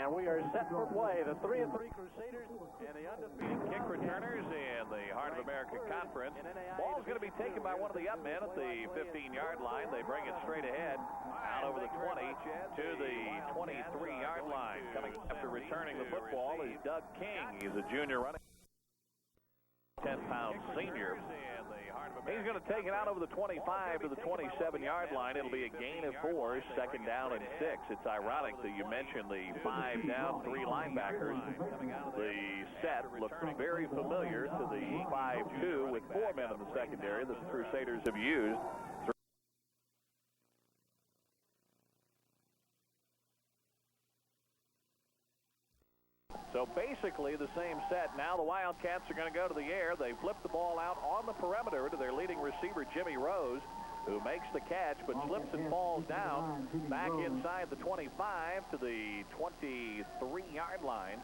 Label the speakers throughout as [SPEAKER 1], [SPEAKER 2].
[SPEAKER 1] And we are set for play. The 3-3 Crusaders and the undefeated
[SPEAKER 2] kick returners in the Heart of America Conference. Ball's going to be taken by one of the up men at the 15-yard line. They bring it straight ahead, out over the 20 to the 23-yard line. Coming after returning the football is Doug King. He's a junior running 10-pound senior. He's going to take it out over the 25 to the 27-yard line. It'll be a gain of 4, second down and 6. It's ironic that you mentioned the 5 down, 3 linebackers. The set looked very familiar to the 5-2 with 4 men in the secondary that the Crusaders have used. So basically the same set. Now the Wildcats are going to go to the air. They flip the ball out on the perimeter to their leading receiver, Jimmy Rose, who makes the catch but slips and falls down back inside the 25 to the 23-yard line.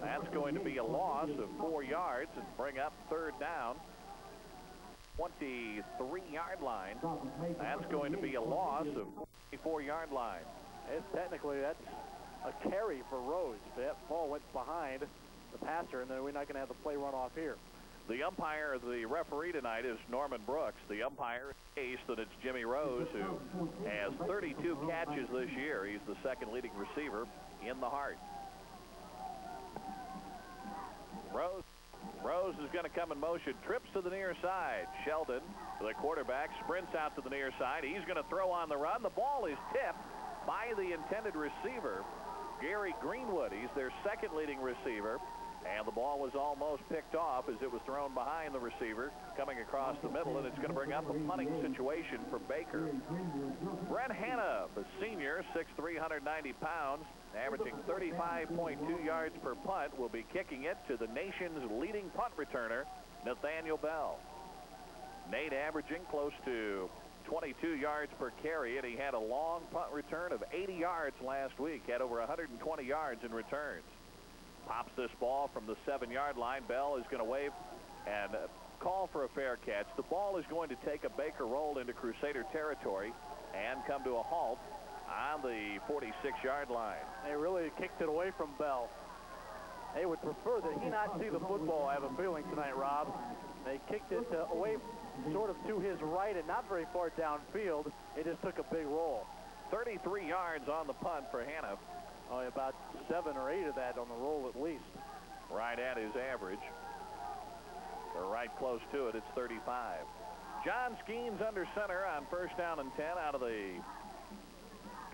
[SPEAKER 2] That's going to be a loss of 4 yards and bring up third down. 23-yard line. That's going to be a loss of 24-yard line.
[SPEAKER 1] Technically, that's a carry for Rose. That ball went behind the passer, and then we're not going to have the play run off here.
[SPEAKER 2] The umpire, the referee tonight is Norman Brooks. The umpire is that it's Jimmy Rose, who has 32 catches this year. He's the second leading receiver in the Heart. Rose is going to come in motion, trips to the near side. Sheldon, the quarterback, sprints out to the near side. He's going to throw on the run. The ball is tipped by the intended receiver, Gary Greenwood. He's their second leading receiver, and the ball was almost picked off as it was thrown behind the receiver, coming across the middle, and it's going to bring up a punting situation for Baker. Brett Hanna, the senior, 6'3", 190 pounds, averaging 35.2 yards per punt, will be kicking it to the nation's leading punt returner, Nathaniel Bell. Nate averaging close to 22 yards per carry, and he had a long punt return of 80 yards last week. Had over 120 yards in returns. Pops this ball from the 7-yard line. Bell is going to wave and call for a fair catch. The ball is going to take a Baker roll into Crusader territory and come to a halt on the 46-yard line.
[SPEAKER 1] They really kicked it away from Bell. They would prefer that he not see the football, I have a feeling, tonight, Rob. They kicked it away sort of to his right and not very far downfield. It just took a big roll.
[SPEAKER 2] 33 yards on the punt for Hanna.
[SPEAKER 1] Oh, about 7 or 8 of that on the roll at least.
[SPEAKER 2] Right at his average. Or right close to it. It's 35. John Skeens under center on first down and 10 out of the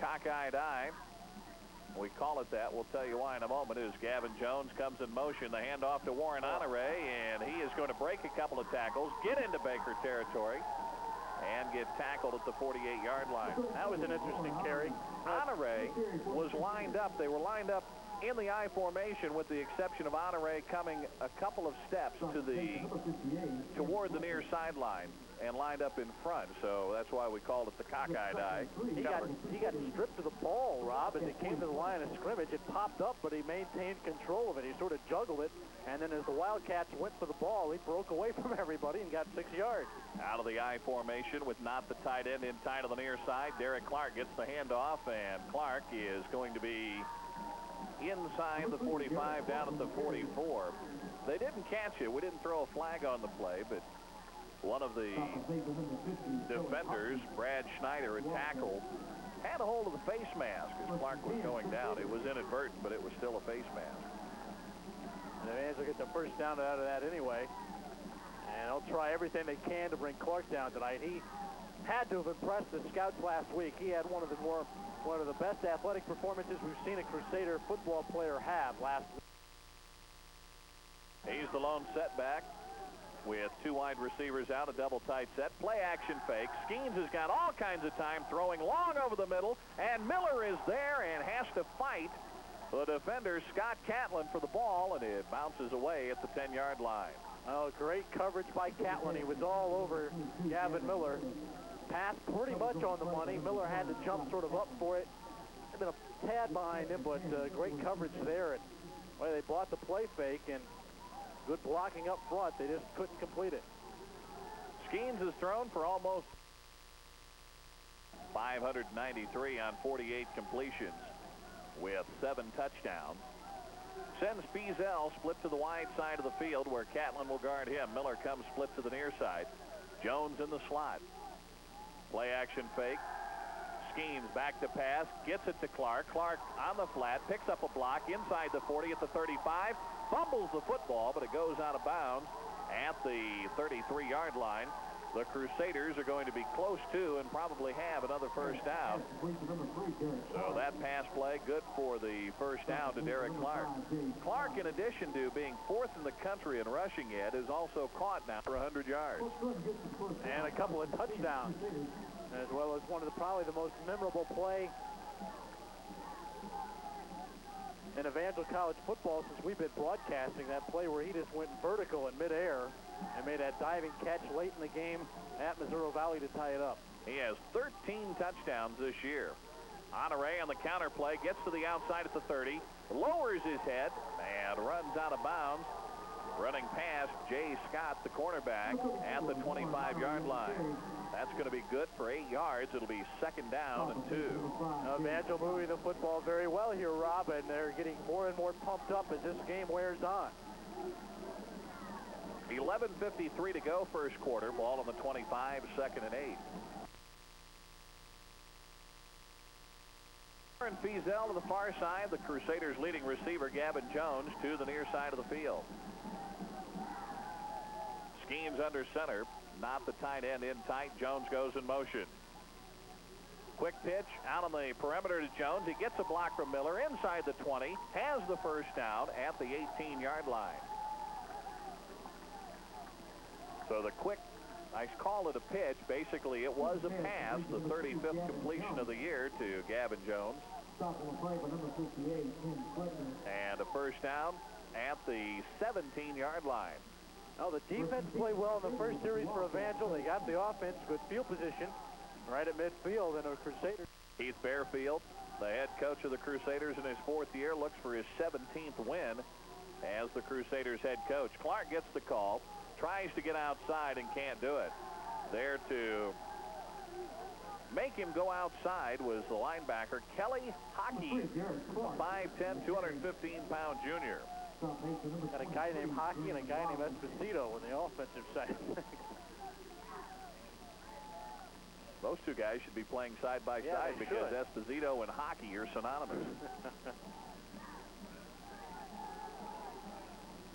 [SPEAKER 2] cockeyed eye. We call it that. We'll tell you why in a moment. As Gavin Jones comes in motion, the handoff to Warren Honore, and he is going to break a couple of tackles, get into Baker territory, and get tackled at the 48-yard line.
[SPEAKER 1] That was an interesting carry.
[SPEAKER 2] Honore was lined up. They were lined up in the I formation, with the exception of Honore coming a couple of steps toward the near sideline and lined up in front. So that's why we called it the cockeyed eye.
[SPEAKER 1] He got stripped of the ball, Rob, as it came to the line of scrimmage. It popped up, but he maintained control of it. He sort of juggled it, and then as the Wildcats went for the ball, he broke away from everybody and got 6 yards.
[SPEAKER 2] Out of the I formation with not the tight end in tight on the near side, Derek Clark gets the handoff, and Clark is going to be inside the 45, down at the 44. They didn't catch it. We didn't throw a flag on the play, but one of the defenders, Brad Schneider, a tackle, had a hold of the face mask as Clark was going down. It was inadvertent, but it was still a face mask.
[SPEAKER 1] And the Evangel will get the first down out of that anyway. And they'll try everything they can to bring Clark down tonight. He had to have impressed the scouts last week. He had one of the best athletic performances we've seen a Crusader football player have last week.
[SPEAKER 2] He's the lone setback with 2 wide receivers out, a double tight set. Play action fake. Skeens has got all kinds of time, throwing long over the middle, and Miller is there and has to fight the defender, Scott Catlin, for the ball, and it bounces away at the 10-yard line.
[SPEAKER 1] Oh, great coverage by Catlin. He was all over Gavin Miller. Pass pretty much on the money. Miller had to jump sort of up for it. Had been a tad behind him, but great coverage there. And well, they bought the play fake, and good blocking up front. They just couldn't complete it.
[SPEAKER 2] Skeens has thrown for almost 593 on 48 completions, with 7 11 touchdowns. Sends Feazell split to the wide side of the field where Catlin will guard him. Miller comes split to the near side. Jones in the slot. Play action fake. Schemes back to pass. Gets it to Clark. Clark on the flat. Picks up a block inside the 40 at the 35. Fumbles the football, but it goes out of bounds at the 33-yard line. The Crusaders are going to be close to and probably have another first down. So that pass play good for the first down to Derek Clark. Clark, in addition to being fourth in the country in rushing yet, is also caught now for 100 yards.
[SPEAKER 1] And a couple of touchdowns, as well as one of probably the most memorable play in Evangel College football since we've been broadcasting. That play where he just went vertical in midair and made that diving catch late in the game at Missouri Valley to tie it up.
[SPEAKER 2] He has 13 touchdowns this year. Honore on the counter play, gets to the outside at the 30, lowers his head, and runs out of bounds. Running past Jay Scott, the cornerback, at the 25-yard line. That's going to be good for 8 yards. It'll be second down and 2.
[SPEAKER 1] Evangel moving the football very well here, Rob, and they're getting more and more pumped up as this game wears on.
[SPEAKER 2] 11:53 to go first quarter. Ball on the 25, second and 8. And Feazell to the far side. The Crusaders' leading receiver, Gavin Jones, to the near side of the field. Schemes under center. Not the tight end in tight. Jones goes in motion. Quick pitch out on the perimeter to Jones. He gets a block from Miller inside the 20. Has the first down at the 18-yard line. So the quick, I call it a pitch. Basically, it was a pass. The 35th completion of the year to Gavin Jones. And a first down at the 17-yard line.
[SPEAKER 1] Well, the defense played well in the first series for Evangel. They got the offense, good field position right at midfield, and the Crusaders.
[SPEAKER 2] Keith Bearfield, the head coach of the Crusaders in his 4th year, looks for his 17th win as the Crusaders head coach. Clark gets the call, tries to get outside and can't do it. There to make him go outside was the linebacker, Kelly Hockey, 5'10", 215-pound junior.
[SPEAKER 1] Got a guy named Hockey and a guy named Esposito on the offensive side of things.
[SPEAKER 2] Those two guys should be playing side by side because Esposito and Hockey are synonymous.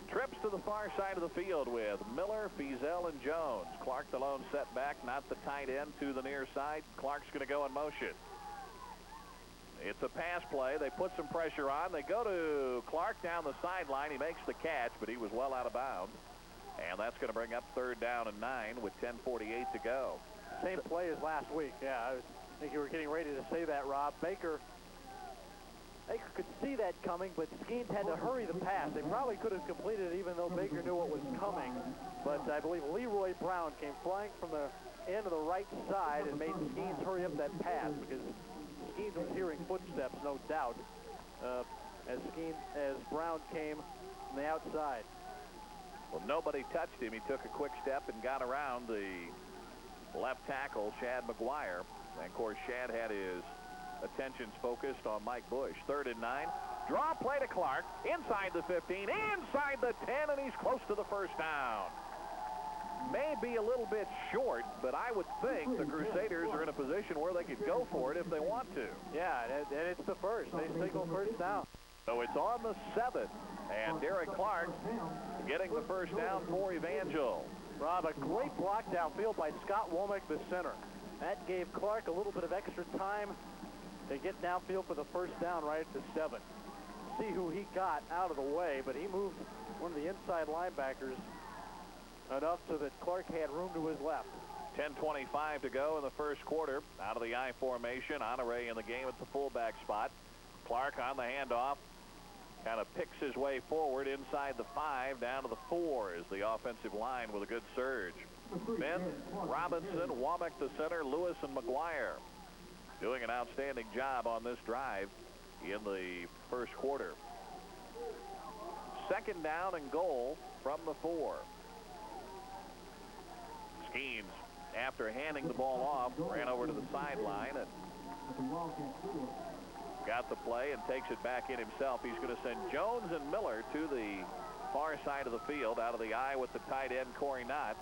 [SPEAKER 2] Trips to the far side of the field with Miller, Feazell, and Jones. Clark the lone setback, not the tight end, to the near side. Clark's going to go in motion. It's a pass play. They put some pressure on. They go to Clark down the sideline. He makes the catch, but he was well out of bounds. And that's going to bring up third down and 9 with 10:48 to go.
[SPEAKER 1] Same play as last week. Yeah, I think you were getting ready to say that, Rob. Baker could see that coming, but Skeens had to hurry the pass. They probably could have completed it even though Baker knew what was coming. But I believe Leroy Brown came flying from the end of the right side and made Skeens hurry up that pass because Skeens was hearing footsteps, no doubt, as Brown came from the outside.
[SPEAKER 2] Well, nobody touched him. He took a quick step and got around the left tackle, Shad McGuire. And, of course, Shad had his attentions focused on Mike Bush. 3rd and 9. Draw play to Clark. Inside the 15, inside the 10, and he's close to the first down. May be a little bit short, but I would think the Crusaders are in a position where they could go for it if they want to.
[SPEAKER 1] Yeah, and it's the first. They signal first down.
[SPEAKER 2] So it's on the 7th, and Derek Clark getting the first down for Evangel.
[SPEAKER 1] Rob, a great block downfield by Scott Womack, the center. That gave Clark a little bit of extra time to get downfield for the first down right at the 7. See who he got out of the way, but he moved one of the inside linebackers enough so that Clark had room to his left.
[SPEAKER 2] 10:25 to go in the first quarter. Out of the I formation, Honore in the game at the fullback spot. Clark on the handoff. Kind of picks his way forward inside the 5, down to the 4 is the offensive line with a good surge. Ben, Robinson, Womack the center, Lewis and McGuire doing an outstanding job on this drive in the first quarter. 2nd down and goal from the 4. Skeens, after handing the ball off, ran over to the sideline and got the play and takes it back in himself. He's going to send Jones and Miller to the far side of the field, out of the eye with the tight end, Corey Knott,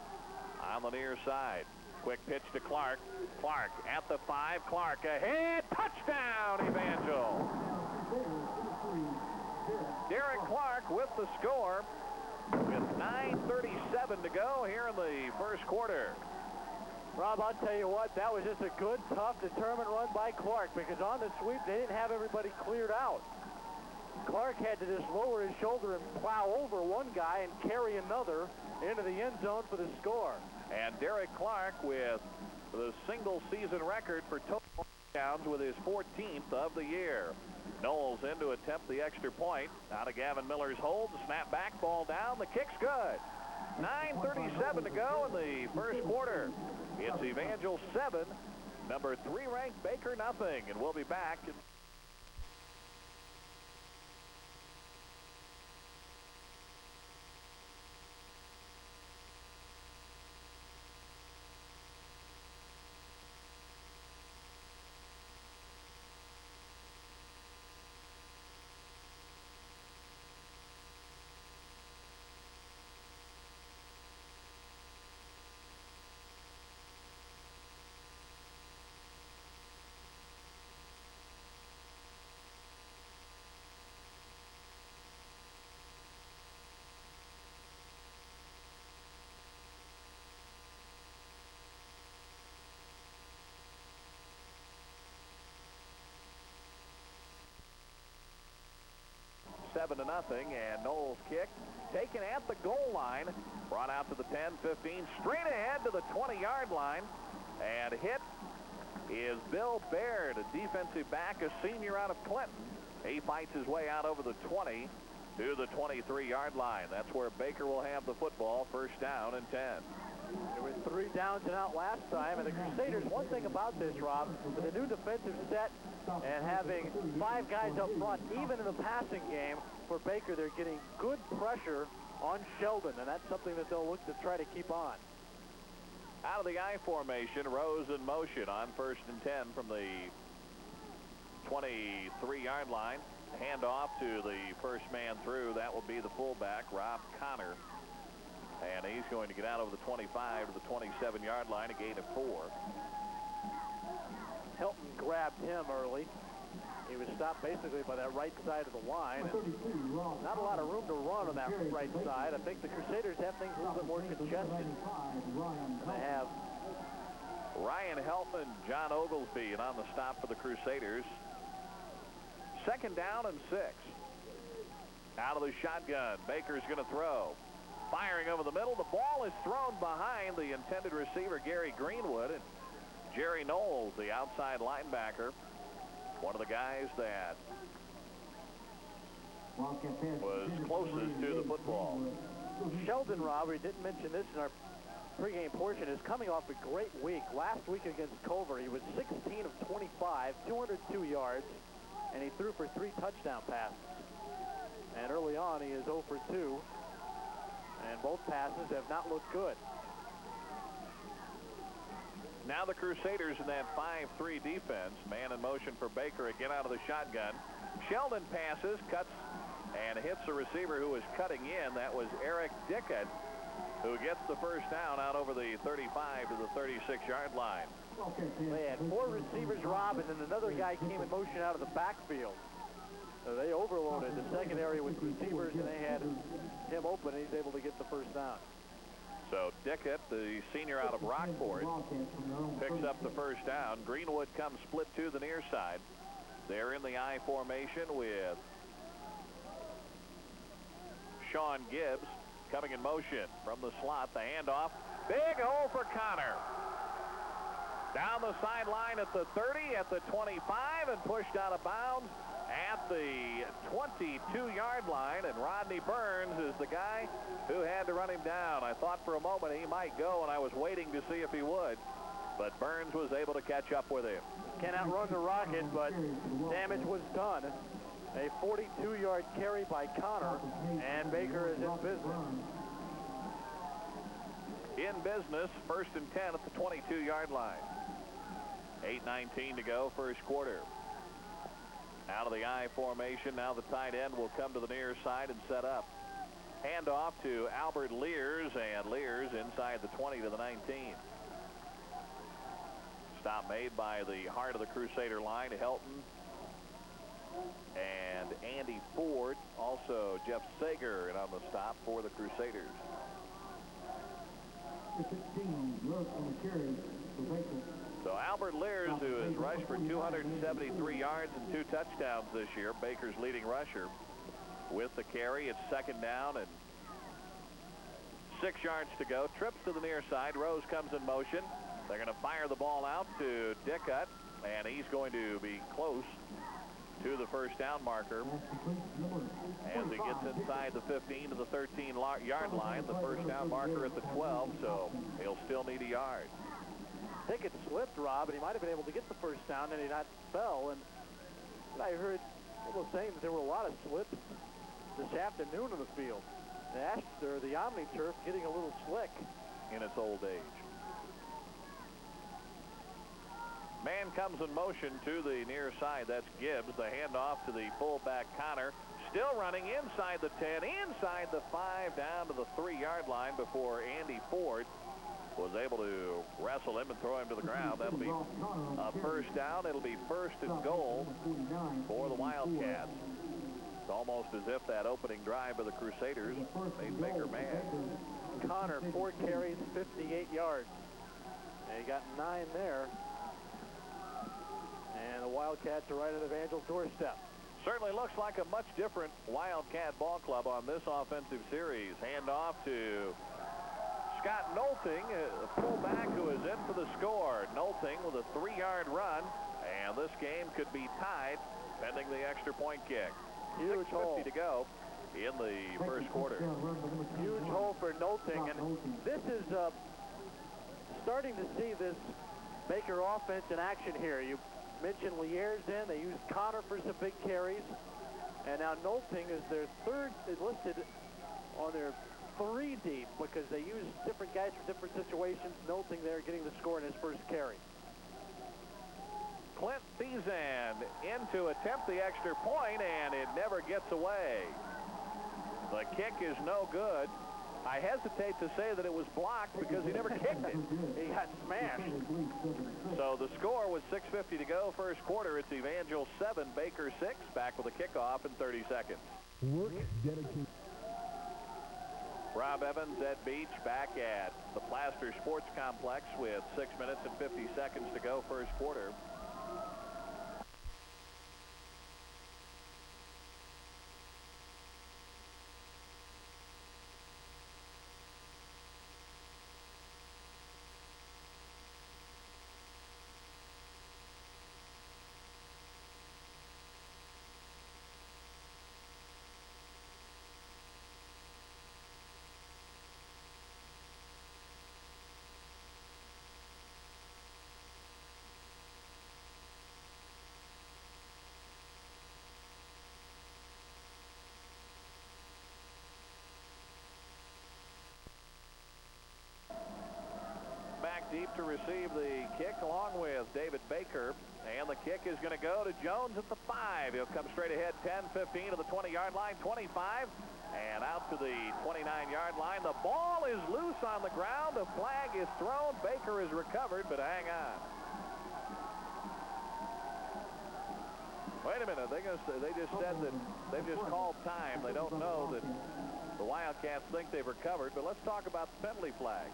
[SPEAKER 2] on the near side. Quick pitch to Clark. Clark at the 5. Clark ahead. Touchdown, Evangel. Derek Clark with the score with 9:37 to go here in the first quarter.
[SPEAKER 1] Rob, I'll tell you what, that was just a good, tough, determined run by Clark, because on the sweep, they didn't have everybody cleared out. Clark had to just lower his shoulder and plow over one guy and carry another into the end zone for the score.
[SPEAKER 2] And Derek Clark with the single season record for total touchdowns with his 14th of the year. Knowles in to attempt the extra point. Out of Gavin Miller's hold. The snap back, ball down. The kick's good. 9:37 to go in the first quarter. It's Evangel 7, number 3 ranked Baker nothing. And we'll be back. Seven to nothing, and Knowles kick taken at the goal line, brought out to the 10, 15, straight ahead to the 20-yard line, and hit is Bill Baird, a defensive back, a senior out of Clinton. He fights his way out over the 20 to the 23-yard line. That's where Baker will have the football, first down and 10.
[SPEAKER 1] There was 3 downs and out last time, and the Crusaders, one thing about this, Rob, with a new defensive set and having 5 guys up front, even in the passing game for Baker, they're getting good pressure on Sheldon, and that's something that they'll look to try to keep on.
[SPEAKER 2] Out of the I formation, Rose in motion on first and 10 from the 23-yard line. Handoff to the first man through. That will be the fullback, Rob Connor. And he's going to get out over the 25 to the 27-yard line, a gain of 4.
[SPEAKER 1] Hilton grabbed him early. He was stopped basically by that right side of the line. Not a lot of room to run on that right side. I think the Crusaders have things a little bit more congested. They have
[SPEAKER 2] Ryan Helton, John Oglesby, and on the stop for the Crusaders. Second down and 6. Out of the shotgun, Baker's going to throw. Firing over the middle. The ball is thrown behind the intended receiver, Gary Greenwood. And Jerry Knowles, the outside linebacker, one of the guys that was closest to the football.
[SPEAKER 1] Sheldon, Rob, we didn't mention this in our pregame portion, is coming off a great week. Last week against Culver, he was 16 of 25, 202 yards, and he threw for 3 touchdown passes. And early on, he is 0 for 2, and both passes have not looked good.
[SPEAKER 2] Now the Crusaders in that 5-3 defense. Man in motion for Baker again out of the shotgun. Sheldon passes, cuts, and hits the receiver who was cutting in. That was Eric Dickett, who gets the first down out over the 35 to the 36-yard line.
[SPEAKER 1] They had 4 receivers, Rob, and then another guy came in motion out of the backfield. So they overloaded the secondary with receivers, and they had him open, and he's able to get the first down.
[SPEAKER 2] So Dickett, the senior out of Rockport, picks up the first down. Greenwood comes split to the near side. They're in the I formation with Sean Gibbs coming in motion from the slot. The handoff. Big hole for Connor. Down the sideline at the 30, at the 25, and pushed out of bounds at the 22-yard line. And Rodney Burns is the guy who had to run him down. I thought for a moment he might go, and I was waiting to see if he would. But Burns was able to catch up with him.
[SPEAKER 1] Can't outrun the Rocket, but damage was done. A 42-yard carry by Connor, and Baker is in business.
[SPEAKER 2] In business, first and 10 at the 22-yard line. 8:19 to go, first quarter. Out of the I formation, now the tight end will come to the near side and set up. Handoff to Albert Lears, and Lears inside the 20 to the 19. Stop made by the heart of the Crusader line, Helton and Andy Ford. Also Jeff Sager, and on the stop for the Crusaders. So Albert Lears, who has rushed for 273 yards and 2 touchdowns this year, Baker's leading rusher, with the carry. It's second down and 6 yards to go. Trips to the near side. Rose comes in motion. They're going to fire the ball out to Dickett, and he's going to be close to the first down marker as he gets inside the 15 to the 13-yard line. The first down marker at the 12, so he'll still need a yard.
[SPEAKER 1] Dickett slipped, Rob, and he might have been able to get the first down, and he not fell. And I heard people saying that there were a lot of slips this afternoon in the field. The Omni-Turf getting a little slick
[SPEAKER 2] in its old age. Man comes in motion to the near side. That's Gibbs. The handoff to the fullback Connor. Still running inside the 10, inside the 5, down to the 3-yard line before Andy Ford was able to wrestle him and throw him to the ground. That'll be a first down. It'll be first and goal for the Wildcats. It's almost as if that opening drive of the Crusaders made Baker mad.
[SPEAKER 1] Connor, 4 carries, 58 yards. And he got 9 there. And the Wildcats are right at Evangel's doorstep.
[SPEAKER 2] Certainly looks like a much different Wildcat ball club on this offensive series. Handoff to Scott Nolting, a fullback who is in for the score. Nolting with a 3-yard run, and this game could be tied pending the extra point kick.
[SPEAKER 1] Huge hole
[SPEAKER 2] to go in the first quarter.
[SPEAKER 1] Huge hole for Nolting, and this is starting to see this Baker offense in action here. You mentioned Liers in. They used Connor for some big carries, and now Nolting is their third, listed on their 3 deep because they use different guys for different situations. Nolting there getting the score in his first carry.
[SPEAKER 2] Clint Thiessen in to attempt the extra point, and it never gets away. The kick is no good. I hesitate to say that it was blocked because he never kicked it.
[SPEAKER 1] He got smashed.
[SPEAKER 2] So the score was 6:50 to go first quarter. It's Evangel 7, Baker 6. Back with a kickoff in 30 seconds.
[SPEAKER 3] Work dedicated.
[SPEAKER 2] Rob Evans, Ed Beach back at the Plaster Sports Complex with 6 minutes and 50 seconds to go first quarter. Deep to receive the kick along with David Baker, and the kick is going to go to Jones at the 5. He'll come straight ahead 10-15 to the 20-yard line, 25, and out to the 29-yard line. The ball is loose on the ground. The flag is thrown. Baker is recovered, but hang on. Wait a minute. They just said that they've just called time. They don't know that the Wildcats think they've recovered, but let's talk about the penalty flag.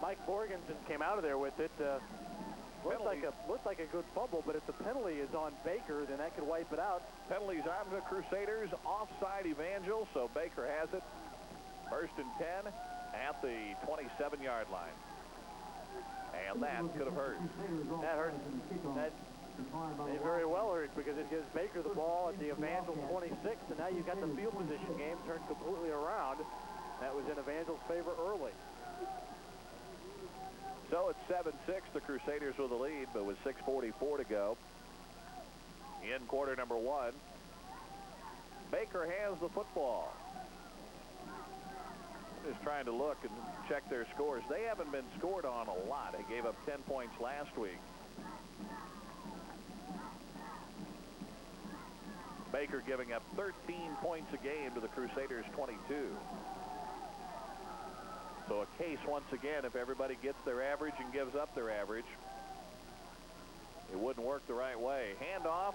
[SPEAKER 1] Mike Borgensen came out of there with it. Looked like a good fumble, but if the penalty is on Baker, then that could wipe it out.
[SPEAKER 2] Penalties on the Crusaders, offside Evangel, so Baker has it. First and 10 at the 27-yard line. And that could have hurt.
[SPEAKER 1] That hurt. That may very well hurt because it gives Baker the ball at the Evangel 26, and now you've got the field position game turned completely around. That was in Evangel's favor early.
[SPEAKER 2] So it's 7-6, the Crusaders with the lead, but with 6:44 to go in quarter number 1. Baker has the football. Just trying to look and check their scores. They haven't been scored on a lot. They gave up 10 points last week. Baker giving up 13 points a game to the Crusaders' 22. So a case once again, if everybody gets their average and gives up their average, it wouldn't work the right way. Handoff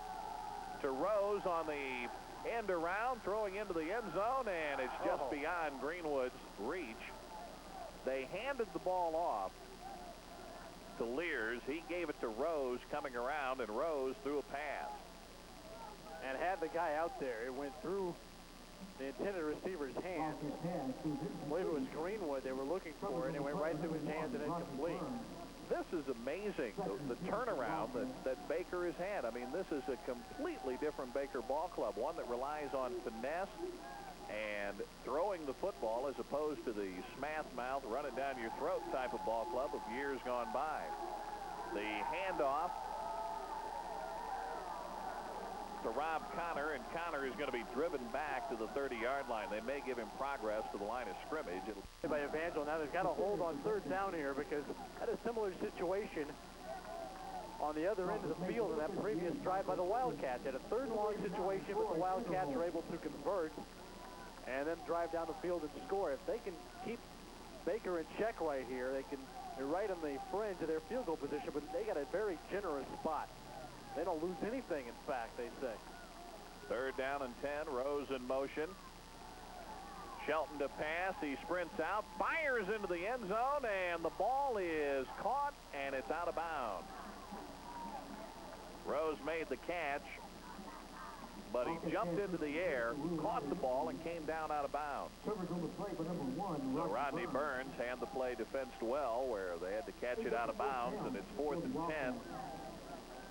[SPEAKER 2] to Rose on the end around, throwing into the end zone, and it's just beyond Greenwood's reach. They handed the ball off to Lears. He gave it to Rose coming around, and Rose threw a pass.
[SPEAKER 1] And had the guy out there. It went through the intended receiver's hands. I believe it was Greenwood they were looking for, and it went right through his hands and incomplete.
[SPEAKER 2] This is amazing, the turnaround that Baker has had. I mean, this is a completely different Baker ball club, one that relies on finesse and throwing the football as opposed to the smash mouth, run it down your throat type of ball club of years gone by. The handoff to Rob Connor, and Connor is going to be driven back to the 30-yard line. They may give him progress to the line of scrimmage.
[SPEAKER 1] By Evangel. Now they've got a hold on third down here because had a similar situation on the other end of the field in that previous drive by the Wildcats. Had a third and long situation, but the Wildcats are able to convert and then drive down the field and score. If they can keep Baker in check right here, they're right on the fringe of their field goal position, but they got a very generous spot. They don't lose anything, in fact, they say.
[SPEAKER 2] Third down and 10, Rose in motion. Shelton to pass, he sprints out, fires into the end zone, and the ball is caught, and it's out of bounds. Rose made the catch, but he jumped into the air, caught the ball, and came down out of bounds. So Rodney Burns had the play defensed well, where they had to catch it out of bounds, and it's 4th and 10.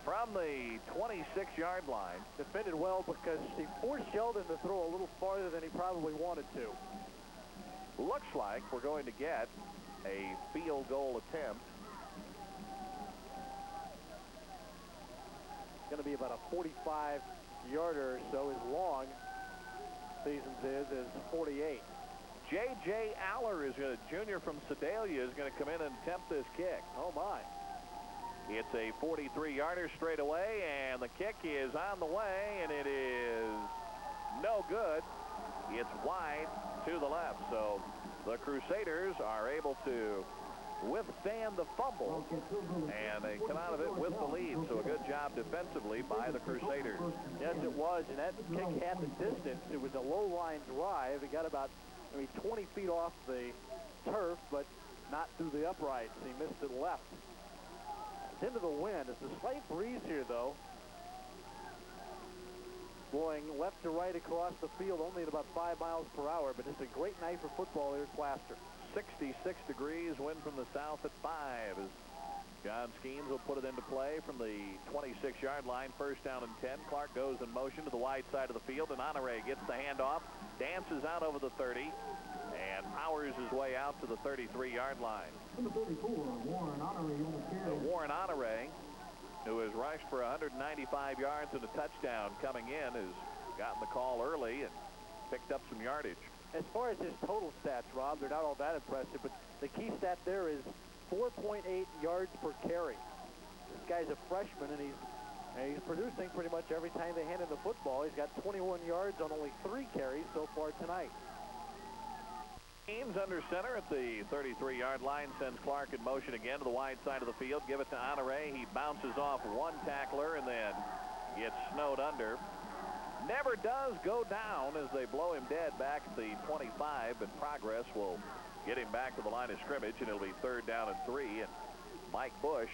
[SPEAKER 2] From the 26-yard line.
[SPEAKER 1] Defended well because he forced Sheldon to throw a little farther than he probably wanted to.
[SPEAKER 2] Looks like we're going to get a field goal attempt.
[SPEAKER 1] It's going to be about a 45-yarder or so, as long Seasons is 48.
[SPEAKER 2] J.J. Aller is a junior from Sedalia, is going to come in and attempt this kick.
[SPEAKER 1] Oh, my.
[SPEAKER 2] It's a 43-yarder straight away, and the kick is on the way, and it is no good. It's wide to the left. So the Crusaders are able to withstand the fumble, and they come out of it with the lead. So a good job defensively by the Crusaders.
[SPEAKER 1] Yes, it was, and that kick had the distance. It was a low-line drive. It got about 20 feet off the turf, but not through the uprights. He missed it left. Into the wind. It's a slight breeze here, though. Blowing left to right across the field, only at about 5 miles per hour, but it's a great night for football here at Plaster.
[SPEAKER 2] 66 degrees, wind from the south at 5 as John Skeens will put it into play from the 26-yard line. First down and 10. Clark goes in motion to the wide side of the field, and Honore gets the handoff, dances out over the 30, and powers his way out to the 33-yard line.
[SPEAKER 3] Number 34, Warren Honore on the carry.
[SPEAKER 2] Warren Honore, who has rushed for 195 yards and a touchdown coming in, has gotten the call early and picked up some yardage.
[SPEAKER 1] As far as his total stats, Rob, they're not all that impressive, but the key stat there is 4.8 yards per carry. This guy's a freshman, and he's producing pretty much every time they hand him the football. He's got 21 yards on only 3 carries so far tonight.
[SPEAKER 2] James under center at the 33-yard line, sends Clark in motion again to the wide side of the field. Give it to Honore. He bounces off one tackler and then gets snowed under. Never does go down as they blow him dead back at the 25, but progress will get him back to the line of scrimmage, and it'll be 3rd down and 3. And Mike Bush,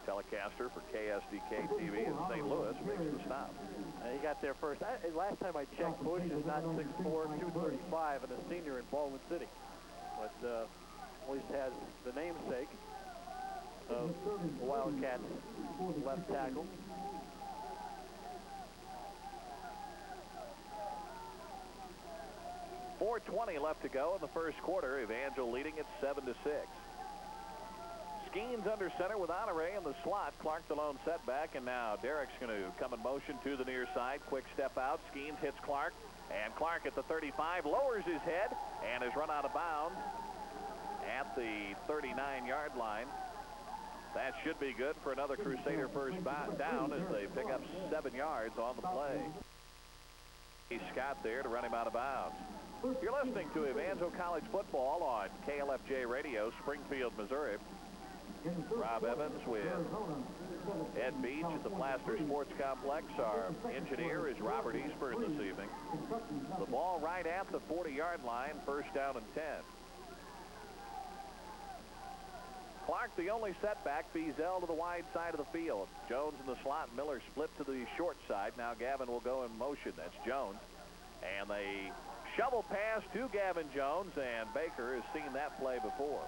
[SPEAKER 2] telecaster for KSDK TV in St. Louis, makes the stop.
[SPEAKER 1] He got there first. Last time I checked, Bush is not 6'4", 235, and a senior in Baldwin City. But at least has the namesake of the Wildcats left tackle.
[SPEAKER 2] .420 left to go in the first quarter. Evangel leading at 7-6. Skeens under center with Honore in the slot. Clark the lone setback, and now Derrick's going to come in motion to the near side. Quick step out. Skeens hits Clark, and Clark at the 35 lowers his head and is run out of bounds at the 39-yard line. That should be good for another Crusader first down as they pick up 7 yards on the play. Scott there to run him out of bounds. You're listening to Evangel College Football on KLFJ Radio, Springfield, Missouri. Rob Evans with Ed Beach at the Plaster Sports Complex. Our engineer is Robert Eastburn this evening. The ball right at the 40-yard line, first down and 10. Clark, the only setback, Feazell to the wide side of the field. Jones in the slot, Miller split to the short side. Now Gavin will go in motion. That's Jones. And they shovel pass to Gavin Jones, and Baker has seen that play before.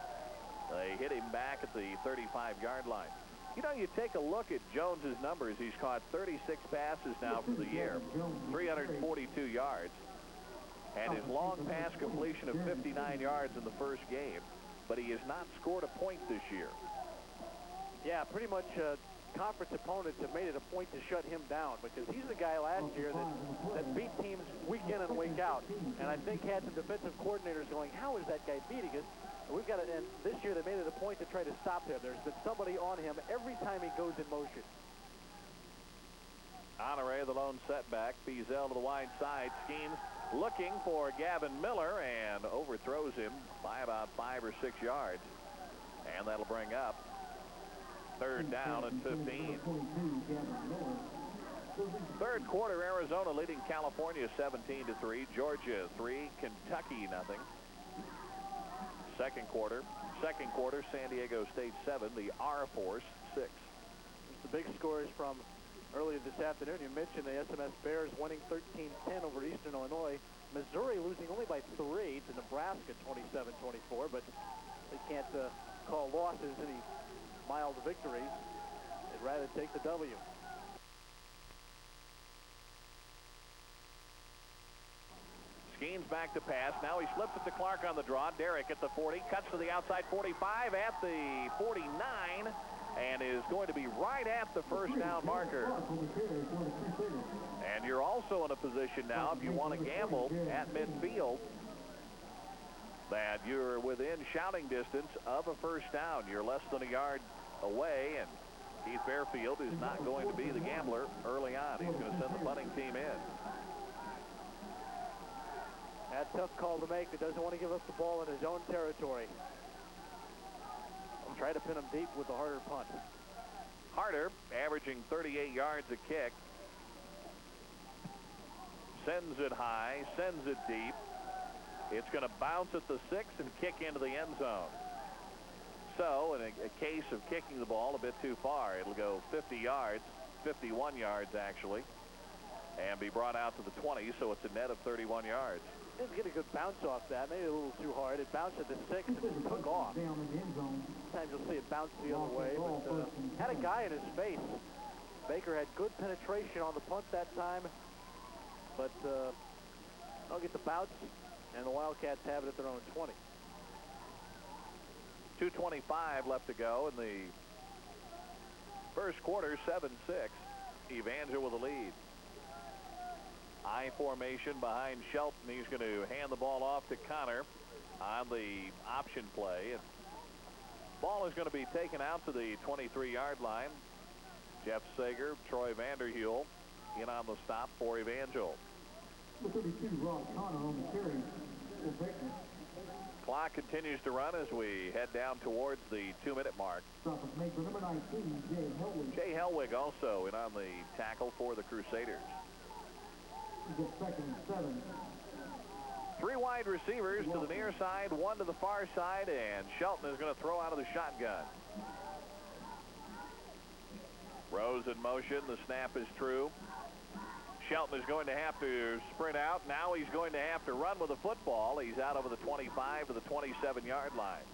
[SPEAKER 2] They hit him back at the 35-yard line. You know, you take a look at Jones's numbers. He's caught 36 passes now for the year, 342 yards. And his long pass completion of 59 yards in the first game. But he has not scored a point this year.
[SPEAKER 1] Yeah, pretty much conference opponents have made it a point to shut him down because he's the guy last year that beat teams week in and week out. And I think had some defensive coordinators going, how is that guy beating us? And we've got to, and this year they made it a point to try to stop him. There's been somebody on him every time he goes in motion.
[SPEAKER 2] Honore, the lone setback. Feazell to the wide side. Schemes looking for Gavin Miller and overthrows him by about 5 or 6 yards. And that'll bring up third down and 15. Third quarter, Arizona leading California 17-3. Georgia 3, Kentucky nothing. Second quarter, San Diego State 7, the R Force 6.
[SPEAKER 1] The big scores from earlier this afternoon. You mentioned the SMS Bears winning 13-10 over Eastern Illinois. Missouri losing only by 3 to Nebraska 27-24, but they can't call losses any mild victories. They'd rather take the W.
[SPEAKER 2] Schemes back to pass. Now he slips it to Clark on the draw. Derrick at the 40, cuts to the outside 45 at the 49. And is going to be right at the first down marker. And you're also in a position now, if you want to gamble at midfield, that you're within shouting distance of a first down. You're less than a yard away, and Keith Fairfield is not going to be the gambler early on. He's going to send the punting team in.
[SPEAKER 1] That's a tough call to make. He doesn't want to give up the ball in his own territory. Try to pin him deep with the Harder punt.
[SPEAKER 2] Harder, averaging 38 yards a kick. Sends it high, sends it deep. It's going to bounce at the 6 and kick into the end zone. So, in a case of kicking the ball a bit too far, it'll go 50 yards, 51 yards actually, and be brought out to the 20, so it's a net of 31 yards.
[SPEAKER 1] Didn't get a good bounce off that. Maybe a little too hard. It bounced at the 6 and just took off. Sometimes you'll see it bounce the other way, but had a guy in his face. Baker had good penetration on the punt that time, but they'll get the bounce, and the Wildcats have it at their own 20.
[SPEAKER 2] 2:25 left to go in the first quarter, 7-6. Evangel with the lead. I formation behind Shelton. He's going to hand the ball off to Connor on the option play. And ball is going to be taken out to the 23-yard line. Jeff Sager, Troy Vanderhule in on the stop for Evangel. Clock continues to run as we head down towards the 2-minute mark. Jay Hellwig also in on the tackle for the Crusaders.
[SPEAKER 3] Second and 7.
[SPEAKER 2] 3 wide receivers to the near side, 1 to the far side, and Shelton is going to throw out of the shotgun. Rose in motion. The snap is true. Shelton is going to have to sprint out. Now he's going to have to run with the football. He's out over the 25 to the 27-yard line.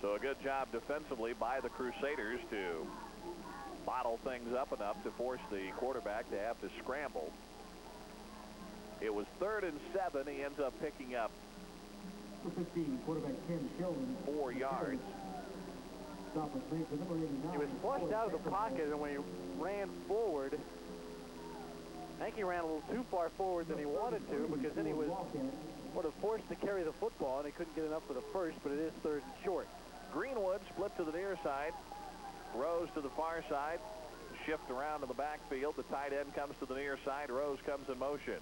[SPEAKER 2] So a good job defensively by the Crusaders to bottle things up enough to force the quarterback to have to scramble. It was 3rd and 7. He ends up picking up 4 yards.
[SPEAKER 1] He was flushed out of the pocket, and when he ran forward, I think he ran a little too far forward than he wanted to, because then he was sort of forced to carry the football, and he couldn't get enough for the first, but it is 3rd and short.
[SPEAKER 2] Greenwood split to the near side. Rose to the far side. Shift around to the backfield. The tight end comes to the near side. Rose comes in motion.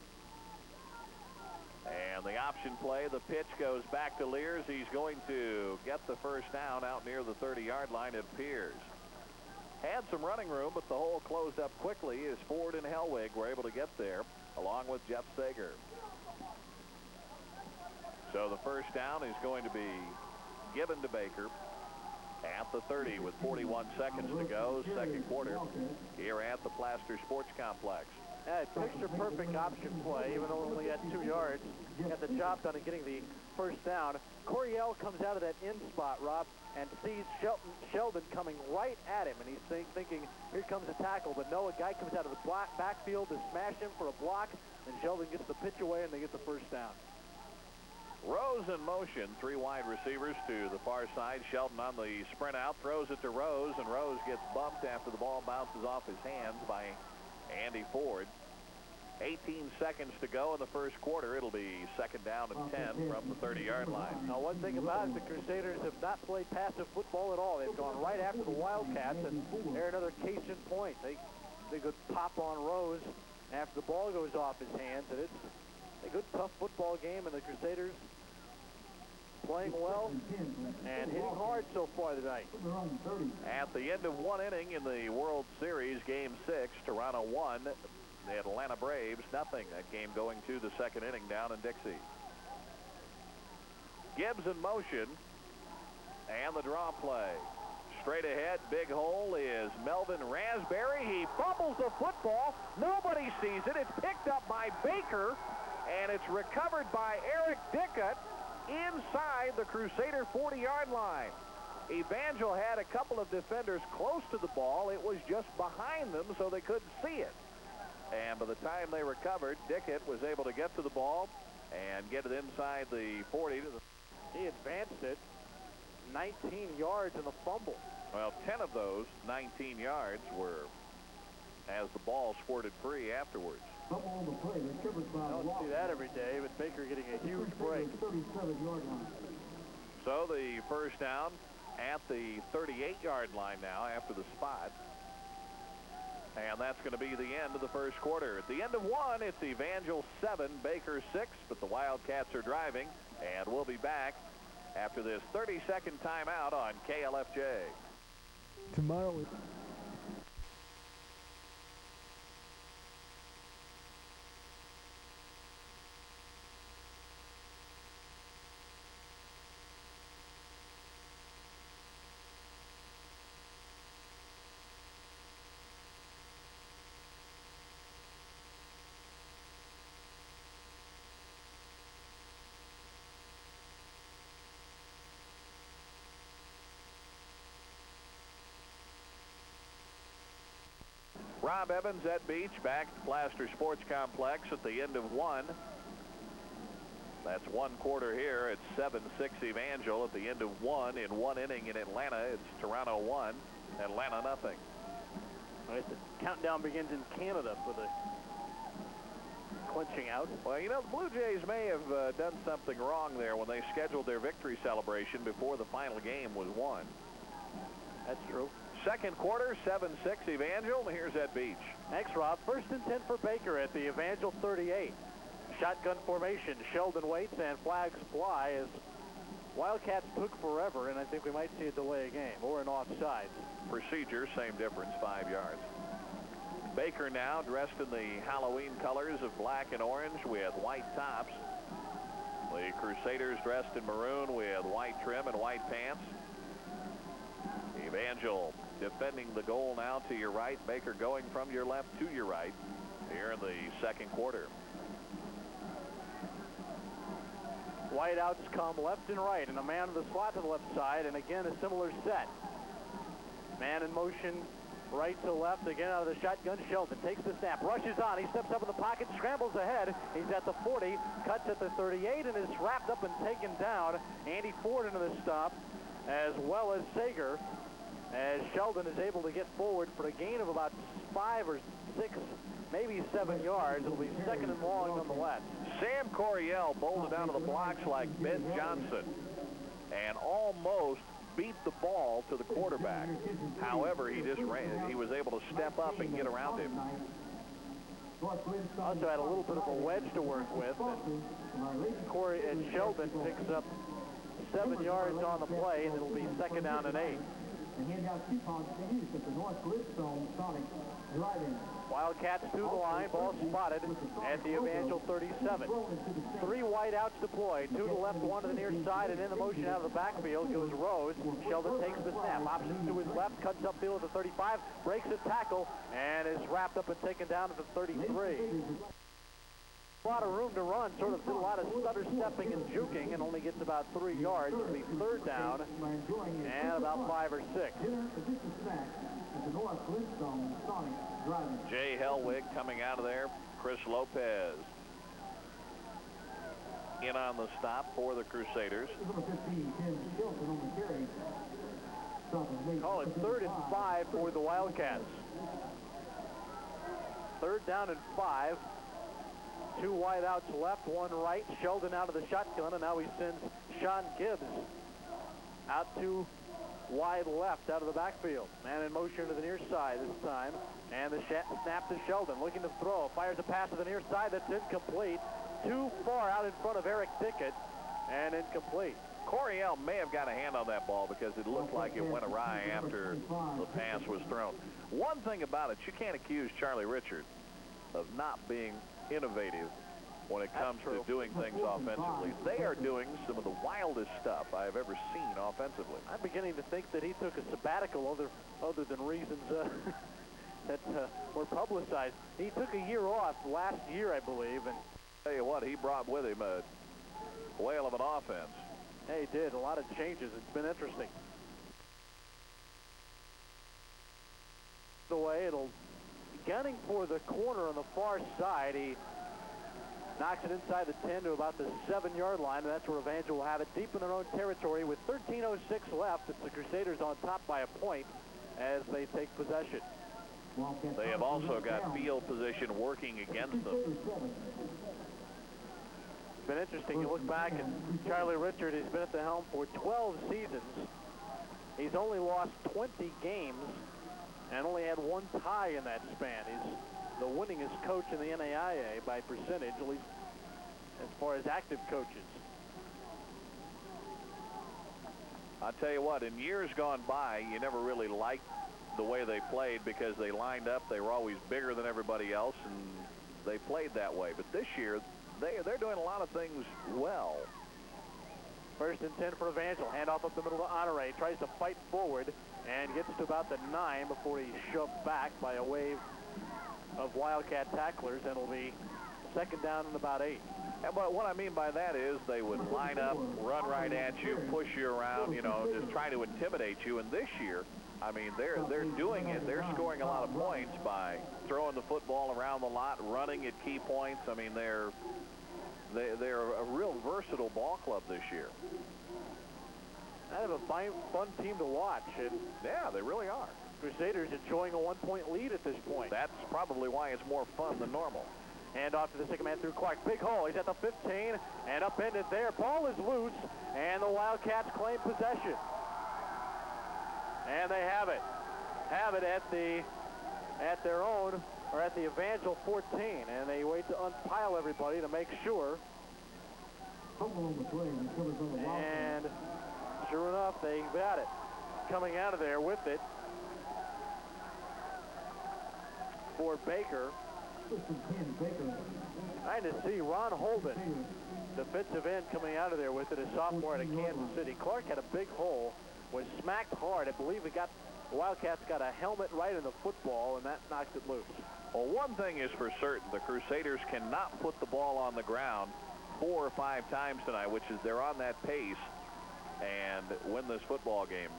[SPEAKER 2] And the option play, the pitch goes back to Lears. He's going to get the first down out near the 30-yard line, it appears. Had some running room, but the hole closed up quickly as Ford and Hellwig were able to get there, along with Jeff Sager. So the first down is going to be given to Baker at the 30 with 41 seconds to go, second quarter, here at the Plaster Sports Complex.
[SPEAKER 1] Picture-perfect option play, even though only got 2 yards. Got the job done in getting the first down. Coryell comes out of that in spot, Rob, and sees Sheldon coming right at him, and he's thinking, here comes a tackle. But no, a guy comes out of the backfield to smash him for a block, and Sheldon gets the pitch away, and they get the first down.
[SPEAKER 2] Rose in motion, 3 wide receivers to the far side. Sheldon on the sprint out, throws it to Rose, and Rose gets bumped after the ball bounces off his hands by Andy Ford. 18 seconds to go in the first quarter. It'll be second down and 10 from the 30-yard line.
[SPEAKER 1] Now, one thing about it, the Crusaders have not played passive football at all. They've gone right after the Wildcats, and they're another case in point. They could pop on Rose after the ball goes off his hands, and it's a good, tough football game, and the Crusaders playing well and hitting hard so far tonight.
[SPEAKER 2] At the end of one inning in the World Series, Game 6, Toronto 1, the Atlanta Braves nothing. That game going to the second inning down in Dixie. Gibbs in motion, and the draw play. Straight ahead, big hole is Melvin Raspberry. He fumbles the football. Nobody sees it. It's picked up by Baker, and it's recovered by Eric Dickett inside the Crusader 40-yard line. Evangel had a couple of defenders close to the ball. It was just behind them, so they couldn't see it. And by the time they recovered, Dickett was able to get to the ball and get it inside the 40.
[SPEAKER 1] He advanced it 19 yards in the fumble.
[SPEAKER 2] Well, 10 of those 19 yards were as the ball squirted free afterwards.
[SPEAKER 1] I don't see that every day, but Baker getting a huge break.
[SPEAKER 2] So the first down at the 38-yard line now after the spot. And that's going to be the end of the first quarter. At the end of one, it's Evangel 7, Baker 6, but the Wildcats are driving. And we'll be back after this 30-second timeout on KLFJ.
[SPEAKER 4] Tomorrow.
[SPEAKER 2] Rob Evans at Beach, back at the Plaster Sports Complex at the end of one. That's one quarter here. It's 7-6 Evangel at the end of one in one inning in Atlanta. It's Toronto 1, Atlanta nothing.
[SPEAKER 1] All right, the countdown begins in Canada for the clinching out.
[SPEAKER 2] Well, you know, the Blue Jays may have done something wrong there when they scheduled their victory celebration before the final game was won.
[SPEAKER 1] That's true.
[SPEAKER 2] Second quarter, 7-6 Evangel. Here's Ed Beach.
[SPEAKER 1] Thanks, Rob. First and 10 for Baker at the Evangel 38. Shotgun formation. Sheldon waits and flags fly as Wildcats took forever, and I think we might see a delay of game or an offsides.
[SPEAKER 2] Procedure, same difference, 5 yards. Baker now dressed in the Halloween colors of black and orange with white tops. The Crusaders dressed in maroon with white trim and white pants. Evangel defending the goal now to your right. Baker going from your left to your right here in the second quarter.
[SPEAKER 1] Wideouts come left and right, and a man in the slot to the left side, and again a similar set. Man in motion right to left, again out of the shotgun. Sheldon takes the snap, rushes on, he steps up in the pocket, scrambles ahead. He's at the 40, cuts at the 38, and is wrapped up and taken down. Andy Ford into the stop, as well as Sager, as Sheldon is able to get forward for a gain of about 5 or 6, maybe 7 yards. It'll be second and long nonetheless.
[SPEAKER 2] Sam Coryell bolted out of the blocks like Ben Johnson and almost beat the ball to the quarterback. However, he was able to step up and get around him.
[SPEAKER 1] Also had a little bit of a wedge to work with. And Sheldon picks up 7 yards on the play, and it'll be 2nd down and 8.
[SPEAKER 3] And he had got 2 points to use at the North Gladstone Sonic driving.
[SPEAKER 1] Wildcats to the line, ball spotted at the Evangel 37. 3 wideouts deployed, 2 to the left, 1 to the near side, and in the motion out of the backfield goes Rose. Sheldon takes the snap, options to his left, cuts upfield at the 35, breaks a tackle, and is wrapped up and taken down at the 33. A lot of room to run, sort of did a lot of stutter stepping and juking, and only gets about 3 yards. It'll be 3rd down and about 5 or 6.
[SPEAKER 2] Jay Helwig coming out of there. Chris Lopez in on the stop for the Crusaders.
[SPEAKER 1] Call it 3rd and 5 for the Wildcats. 3rd down and 5. 2 wideouts left, 1 right. Sheldon out of the shotgun, and now he sends Sean Gibbs out to wide left out of the backfield. Man in motion to the near side this time. And the snap to Sheldon, looking to throw. Fires a pass to the near side that's incomplete. Too far out in front of Eric Dickett, and incomplete.
[SPEAKER 2] Coryell may have got a hand on that ball because it looked like it went awry after the pass was thrown. One thing about it, you can't accuse Charlie Richard of not being innovative when it comes to doing things offensively. They are doing some of the wildest stuff I have ever seen offensively.
[SPEAKER 1] I'm beginning to think that he took a sabbatical other than reasons that were publicized. He took a year off last year, I believe, and
[SPEAKER 2] tell you what, he brought with him a whale of an offense.
[SPEAKER 1] Hey, he did. A lot of changes. It's been interesting. The way it'll gunning for the corner on the far side. He knocks it inside the 10 to about the 7-yard line, and that's where Evangel will have it deep in their own territory with 13:06 left. It's the Crusaders on top by a point as they take possession.
[SPEAKER 2] They have also got field position working against them.
[SPEAKER 1] It's been interesting. You look back at Charlie Richard. He's been at the helm for 12 seasons. He's only lost 20 games and only had 1 tie in that span. He's the winningest coach in the NAIA by percentage, at least as far as active coaches.
[SPEAKER 2] I'll tell you what, in years gone by, you never really liked the way they played because they lined up. They were always bigger than everybody else, and they played that way. But this year, they're doing a lot of things well.
[SPEAKER 1] 1st and 10 for Evangel. Handoff up the middle to Honore. Tries to fight forward and gets to about the 9 before he's shoved back by a wave of Wildcat tacklers, and it'll be 2nd down and about 8.
[SPEAKER 2] But what I mean by that is they would line up, run right at you, push you around, you know, just try to intimidate you. And this year, I mean, they're doing it. They're scoring a lot of points by throwing the football around the lot, running at key points. I mean, they're a real versatile ball club this year.
[SPEAKER 1] Kind of a fun team to watch. And
[SPEAKER 2] yeah, they really are.
[SPEAKER 1] Crusaders enjoying a 1-point lead at this point.
[SPEAKER 2] That's probably why it's more fun than normal.
[SPEAKER 1] And off to the 2nd man through Clark. Big hole. He's at the 15 and upended there. Ball is loose, and the Wildcats claim possession. And they have it. Have it at their own, or at the Evangel 14. And they wait to unpile everybody to make sure. And sure enough, they got it. Coming out of there with it for Baker. Trying to see Ron Holden, defensive end, coming out of there with it, a sophomore out of Kansas City. Clark had a big hole, was smacked hard. I believe the Wildcats got a helmet right in the football, and that knocked it loose.
[SPEAKER 2] Well, one thing is for certain, the Crusaders cannot put the ball on the ground 4 or 5 times tonight, which is they're on that pace, and win this football game.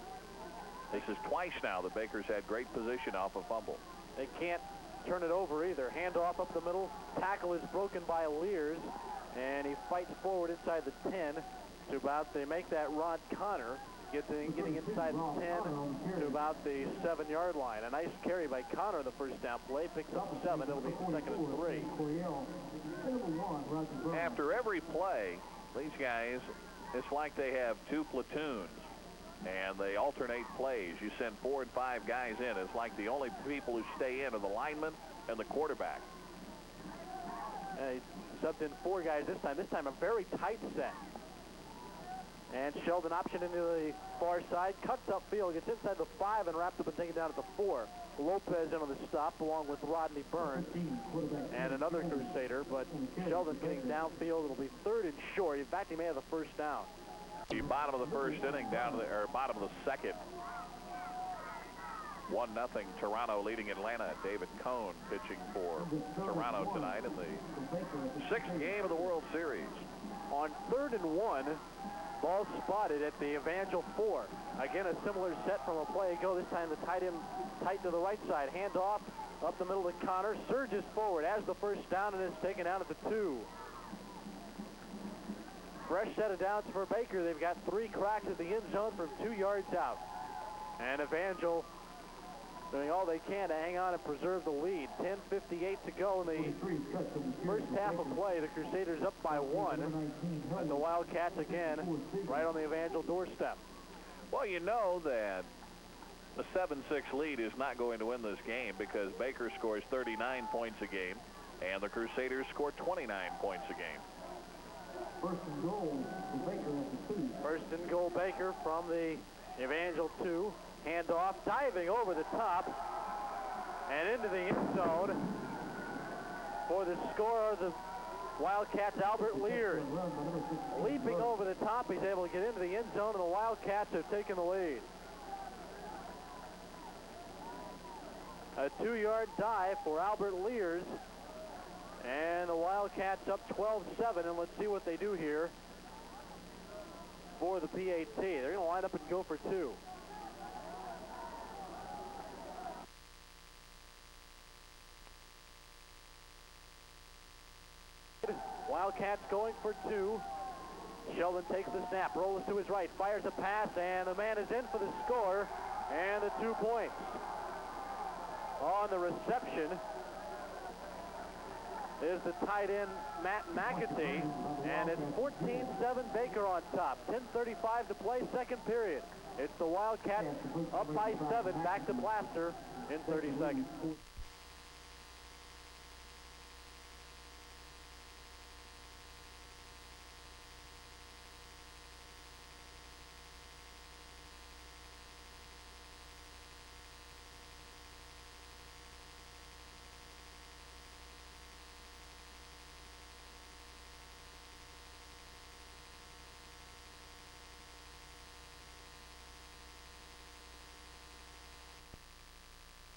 [SPEAKER 2] This is twice now that Baker's had great position off a fumble.
[SPEAKER 1] They can't turn it over either. Handoff up the middle. Tackle is broken by Lears, and he fights forward inside the 10 to about, they make that Rod Connor, getting inside the 10 to about the 7-yard line. A nice carry by Connor the first down play. Picks up 7. It'll be 2nd and 3.
[SPEAKER 2] After every play, these guys, it's like they have 2 platoons. and they alternate plays. You send 4 and 5 guys in. It's like the only people who stay in are the linemen and the quarterback.
[SPEAKER 1] He subbed in 4 guys this time. This time a very tight set. And Sheldon option into the far side, cuts upfield, gets inside the 5 and wrapped up and taken down at the 4. Lopez in on the stop along with Rodney Burns and another Crusader, but Sheldon's getting downfield. It'll be 3rd and short. In fact, he may have the first down.
[SPEAKER 2] The bottom of the first inning down to the, or bottom of the second. 1-0 Toronto leading Atlanta. David Cohn pitching for Toronto tonight in the 6th game of the World Series.
[SPEAKER 1] On 3rd and 1, ball spotted at the Evangel 4. Again, a similar set from a play ago. This time the tight end tight to the right side. Hand off up the middle to Connor. Surges forward, has the first down, and is taken down at the 2. Fresh set of downs for Baker. They've got 3 cracks at the end zone from 2 yards out. And Evangel doing all they can to hang on and preserve the lead. 10:58 to go in the first half of play. The Crusaders up by 1. And the Wildcats again right on the Evangel doorstep.
[SPEAKER 2] Well, you know that the 7-6 lead is not going to win this game because Baker scores 39 points a game and the Crusaders score 29 points a game.
[SPEAKER 3] First and goal for Baker at the 2.
[SPEAKER 1] First and goal Baker from the Evangel 2. Handoff, diving over the top and into the end zone for the scorer of the Wildcats, Albert Lears. Leaping over the top, he's able to get into the end zone, and the Wildcats have taken the lead. A 2-yard dive for Albert Lears, and the Wildcats up 12-7, and let's see what they do here for the PAT. They're going to line up and go for 2. Wildcats going for 2. Sheldon takes the snap, rolls to his right, fires a pass, and the man is in for the score, and the 2 points. On the reception is the tight end, Matt McAtee, and it's 14-7 Baker on top. 10:35 to play, second period. It's the Wildcats up by 7, back to Plaster in 30 seconds.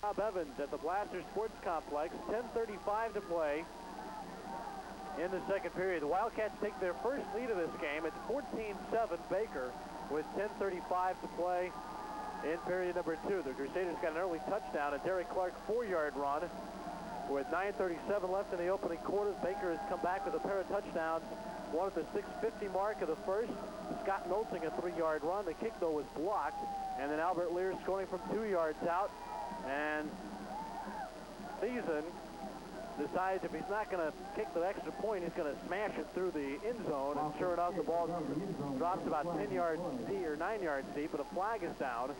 [SPEAKER 1] Bob Evans at the Blaster Sports Complex. 10:35 to play in the second period. The Wildcats take their first lead of this game. It's 14-7 Baker with 10:35 to play in period number 2. The Crusaders got an early touchdown, a Derek Clark 4-yard run. With 9:37 left in the opening quarter, Baker has come back with a pair of touchdowns. One at the 6:50 mark of the first. Scott Nolting a 3-yard run. The kick, though, was blocked. And then Albert Lears scoring from 2 yards out. And Thiessen decides if he's not going to kick the extra point, he's going to smash it through the end zone. And sure enough, the ball drops about 10 yards deep or 9 yards deep, but a flag is down.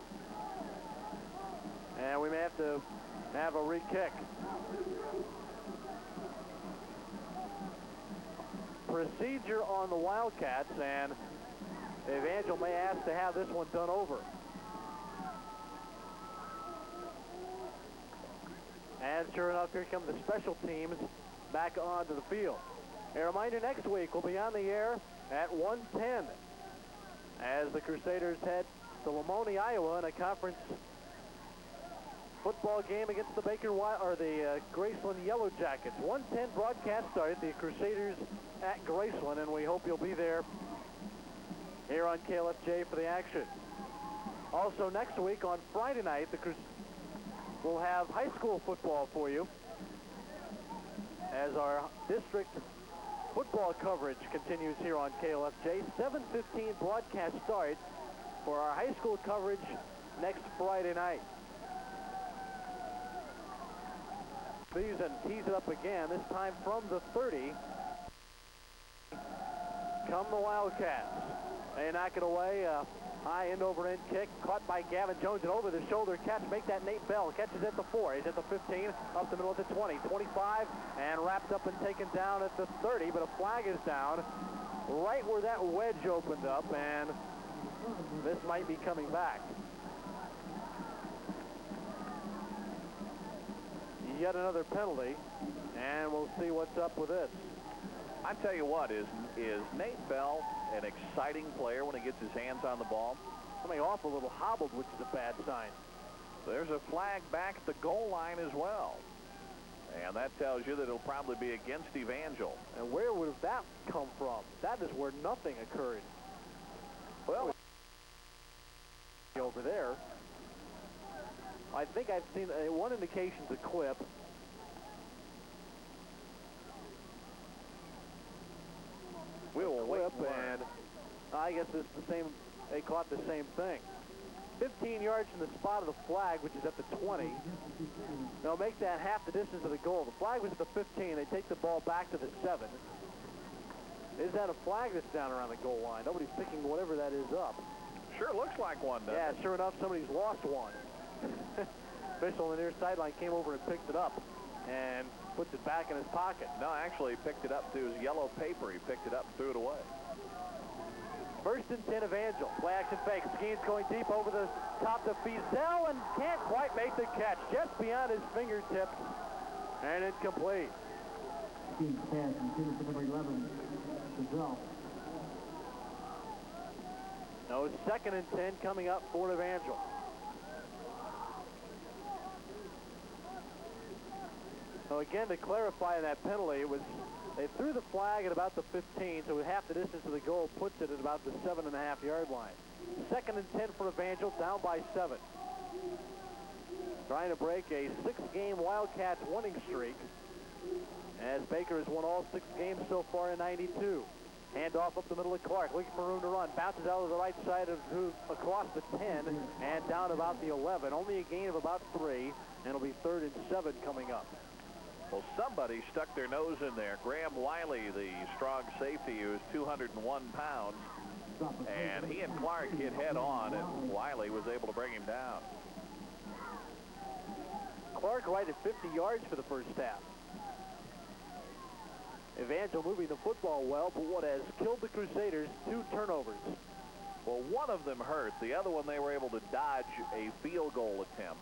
[SPEAKER 1] And we may have to have a re-kick. Procedure on the Wildcats, and Evangel may ask to have this one done over. And sure enough, here come the special teams back onto the field. A reminder, next week we'll be on the air at 1:10 as the Crusaders head to Lamoni, Iowa in a conference football game against the Graceland Yellow Jackets. 1:10 broadcast start, the Crusaders at Graceland, and we hope you'll be there here on KLFJ for the action. Also next week on Friday night, we'll have high school football for you as our district football coverage continues here on KLFJ. 7:15 broadcast start for our high school coverage next Friday night. Thiessen tees it up again, this time from the 30. Come the Wildcats. They knock it away. High end-over-end kick, caught by Gavin Jones, and over-the-shoulder catch. Make that Nate Bell. Catches at the 4. He's at the 15, up the middle at the 20, 25, and wrapped up and taken down at the 30, but a flag is down right where that wedge opened up, and this might be coming back. Yet another penalty, and we'll see what's up with this.
[SPEAKER 2] I tell you what, is Nate Bell an exciting player when he gets his hands on the ball?
[SPEAKER 1] Coming off a little hobbled, which is a bad sign.
[SPEAKER 2] There's a flag back at the goal line as well. And that tells you that it'll probably be against Evangel.
[SPEAKER 1] And where would that come from? That is where nothing occurred. Well, over there. I think I've seen one indication's a clip.
[SPEAKER 2] We'll
[SPEAKER 1] clip, and I guess it's the same. They caught the same thing. 15 yards from the spot of the flag, which is at the 20. They'll make that half the distance of the goal. The flag was at the 15. They take the ball back to the 7. Is that a flag that's down around the goal line? Nobody's picking whatever that is up.
[SPEAKER 2] Sure looks like one, doesn't it?
[SPEAKER 1] Yeah, sure enough, somebody's lost one. Official on the near sideline came over and picked it up and puts it back in his pocket.
[SPEAKER 2] No, actually, he picked it up to his yellow paper. He picked it up and threw it away.
[SPEAKER 1] First and 10, Evangel. Play action fake. Skeens going deep over the top to Fiesel and can't quite make the catch. Just beyond his fingertips. And incomplete.
[SPEAKER 3] Skeens pass intended for number 11, Fiesel.
[SPEAKER 1] No, second and 10 coming up for Evangel. So again, to clarify that penalty, it was they threw the flag at about the 15, so half the distance of the goal puts it at about the 7.5-yard line. Second and 10 for Evangel, down by 7. Trying to break a 6-game Wildcats winning streak, as Baker has won all 6 games so far in 92. Handoff up the middle of Clark, looking for room to run. Bounces out of the right side across the 10 and down about the 11. Only a gain of about 3, and it'll be 3rd and 7 coming up.
[SPEAKER 2] Well, somebody stuck their nose in there. Graham Wiley, the strong safety, who is 201 pounds. And he and Clark hit head on, and Wiley was able to bring him down.
[SPEAKER 1] Clark right at 50 yards for the first half. Evangel moving the football well, but what has killed the Crusaders, 2 turnovers.
[SPEAKER 2] Well, one of them hurt. The other one, they were able to dodge a field goal attempt.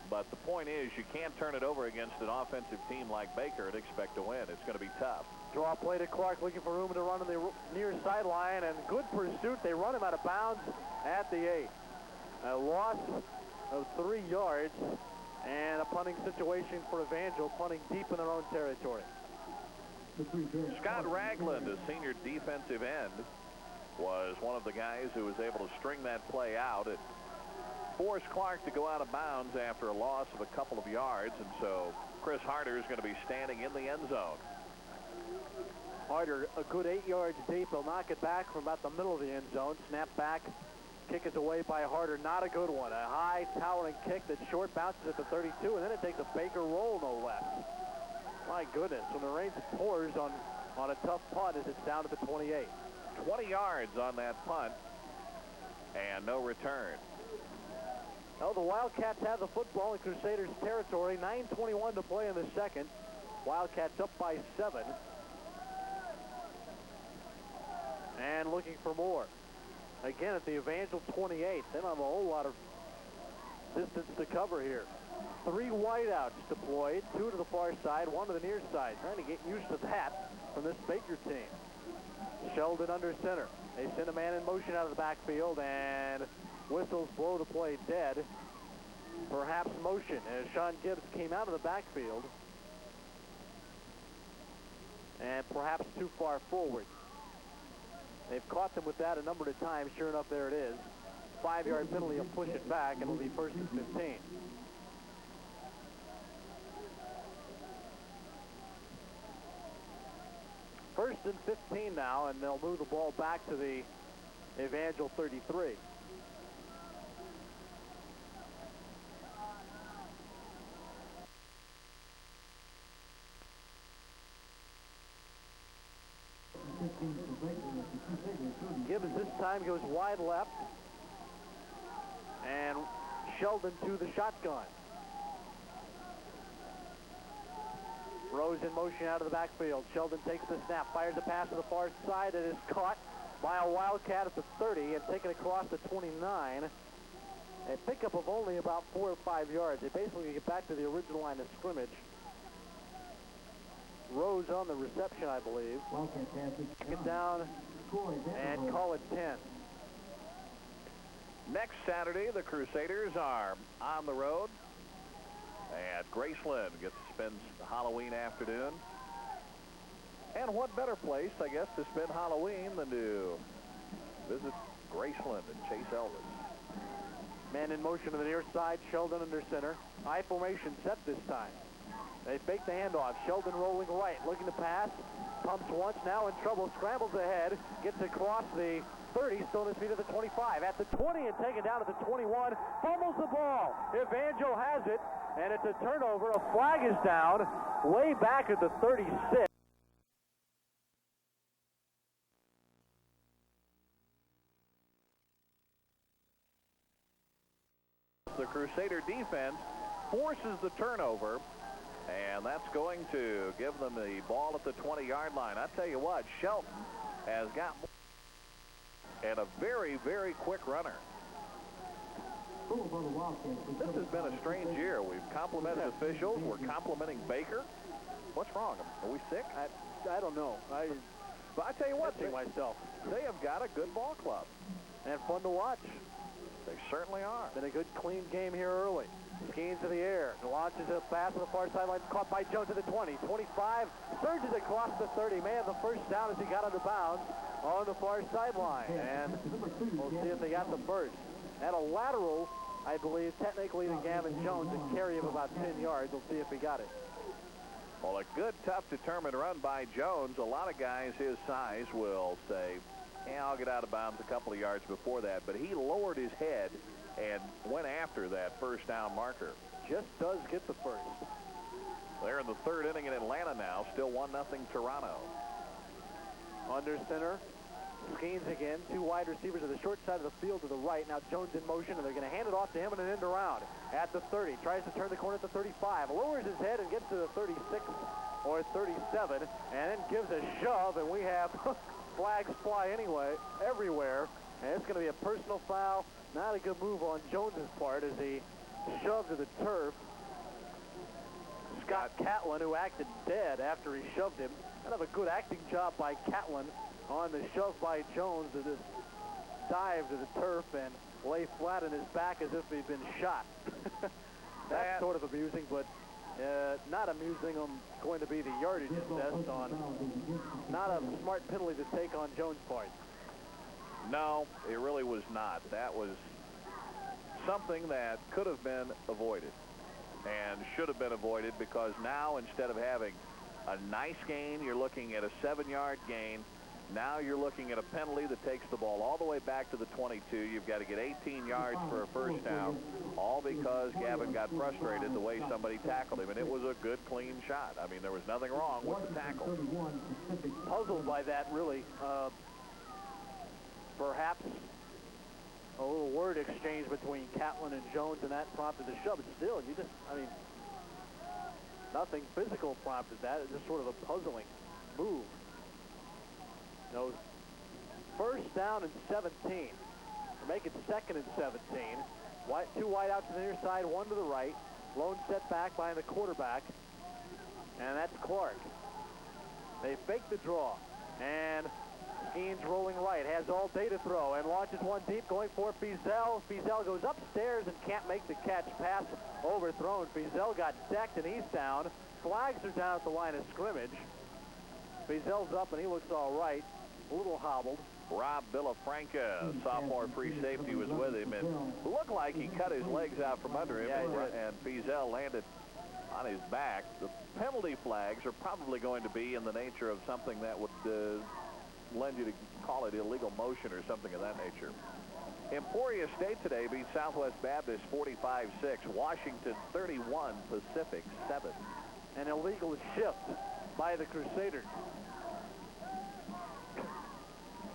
[SPEAKER 2] But the point is, you can't turn it over against an offensive team like Baker and expect to win. It's going to be tough.
[SPEAKER 1] Draw play to Clark, looking for room to run on the near sideline, and good pursuit. They run him out of bounds at the 8. A loss of 3 yards, and a punting situation for Evangel, punting deep in their own territory.
[SPEAKER 2] Scott Ragland, a senior defensive end, was one of the guys who was able to string that play out. It forced Clark to go out of bounds after a loss of a couple of yards, and so Chris Harder is going to be standing in the end zone.
[SPEAKER 1] Harder a good 8 yards deep. He'll knock it back from about the middle of the end zone. Snap back. Kick is away by Harder. Not a good one. A high towering kick that short bounces at the 32, and then it takes a Baker roll, no less. My goodness, when the rain pours on a tough punt as it's down to the 28.
[SPEAKER 2] 20 yards on that punt, and no return.
[SPEAKER 1] Oh, the Wildcats have the football in Crusaders territory. 9:21 to play in the second. Wildcats up by 7. And looking for more. Again, at the Evangel 28. They don't have a whole lot of distance to cover here. 3 wideouts deployed. 2 to the far side, 1 to the near side. Trying to get used to that from this Baker team. Sheldon under center. They send a man in motion out of the backfield, and whistles blow the play dead. Perhaps motion as Sean Gibbs came out of the backfield. And perhaps too far forward. They've caught them with that a number of times. Sure enough, there it is. 5-yard penalty will push it back, and it'll be 1st and 15. First and 15 now, and they'll move the ball back to the Evangel 33. Gibbs this time time goes wide left. And Sheldon to the shotgun. Rose in motion out of the backfield. Sheldon takes the snap, fires a pass to the far side. It is caught by a Wildcat at the 30 and taken across the 29. A pickup of only about 4 or 5 yards. They basically get back to the original line of scrimmage. Rose on the reception, I believe. Get down and call it 10.
[SPEAKER 2] Next Saturday, the Crusaders are on the road at Graceland. Gets to spend Halloween afternoon. And what better place, I guess, to spend Halloween than to visit Graceland and Chase Elvis.
[SPEAKER 1] Man in motion to the near side. Sheldon under center. I formation set this time. They fake the handoff. Sheldon rolling right, looking to pass. Pumps once, now in trouble, scrambles ahead, gets across the 30, still on his feet at the 25. At the 20 and taken down at the 21, fumbles the ball. Evangel has it, and it's a turnover. A flag is down way back at the 36.
[SPEAKER 2] The Crusader defense forces the turnover, and that's going to give them the ball at the 20-yard line. I tell you what, Shelton has got and a very, very quick runner. This has been a strange year. We've complimented officials. We're complimenting Baker. What's wrong? Are we sick?
[SPEAKER 1] I don't know.
[SPEAKER 2] But I tell you what,
[SPEAKER 1] they
[SPEAKER 2] have got a good ball club.
[SPEAKER 1] And fun to watch.
[SPEAKER 2] They certainly are.
[SPEAKER 1] Been a good, clean game here early. Skeens to the air. Launches a pass on the far sideline. Caught by Jones at the 20. 25. Surges across the 30. May have the first down as he got out of bounds on the far sideline. And we'll see if they got the first. At a lateral, I believe, technically to Gavin Jones, a carry of about 10 yards. We'll see if he got it.
[SPEAKER 2] Well, a good, tough, determined run by Jones. A lot of guys his size will say, yeah, I'll get out of bounds a couple of yards before that. But he lowered his head and went after that first down marker.
[SPEAKER 1] Just does get the first.
[SPEAKER 2] They're in the third inning in Atlanta now. Still 1-0 Toronto.
[SPEAKER 1] Under center. Skeens again. Two wide receivers to the short side of the field to the right. Now Jones in motion, and they're going to hand it off to him in an end around. At the 30. Tries to turn the corner at the 35. Lowers his head and gets to the 36 or 37. And then gives a shove, and we have flags fly everywhere. And it's going to be a personal foul. Not a good move on Jones's part as he shoved to the turf. Scott Catlin, who acted dead after he shoved him. Kind of a good acting job by Catlin on the shove by Jones to just dive to the turf and lay flat on his back as if he'd been shot. That's sort of amusing, but not amusing. I'm going to be the yardage test on not a smart penalty to take on Jones' part.
[SPEAKER 2] No, it really was not. That was something that could have been avoided and should have been avoided, because now instead of having a nice gain, you're looking at a 7-yard gain. Now you're looking at a penalty that takes the ball all the way back to the 22. You've got to get 18 yards for a first down, all because Gavin got frustrated the way somebody tackled him. And it was a good, clean shot. I mean, there was nothing wrong with the tackle.
[SPEAKER 1] Puzzled by that, really. Perhaps a little word exchange between Catlin and Jones, and that prompted the shove. Still, nothing physical prompted that. It's just sort of a puzzling move. First down and 17. Make it second and 17. Two wide out to the near side, one to the right. Lone set back behind the quarterback. And that's Clark. They fake the draw. And Skeens rolling right, has all day to throw, and launches one deep, going for Feazell. Feazell goes upstairs and can't make the catch. Pass overthrown. Feazell got decked, and he's down. Flags are down at the line of scrimmage. Feazell's up, and he looks all right. A little hobbled.
[SPEAKER 2] Rob Villafranca, sophomore free safety, was with him, and looked like he cut his legs out from under him, and Feazell landed on his back. The penalty flags are probably going to be in the nature of something that would lend you to call it illegal motion or something of that nature. Emporia State today beat Southwest Baptist 45-6. Washington 31, Pacific 7.
[SPEAKER 1] An illegal shift by the Crusaders.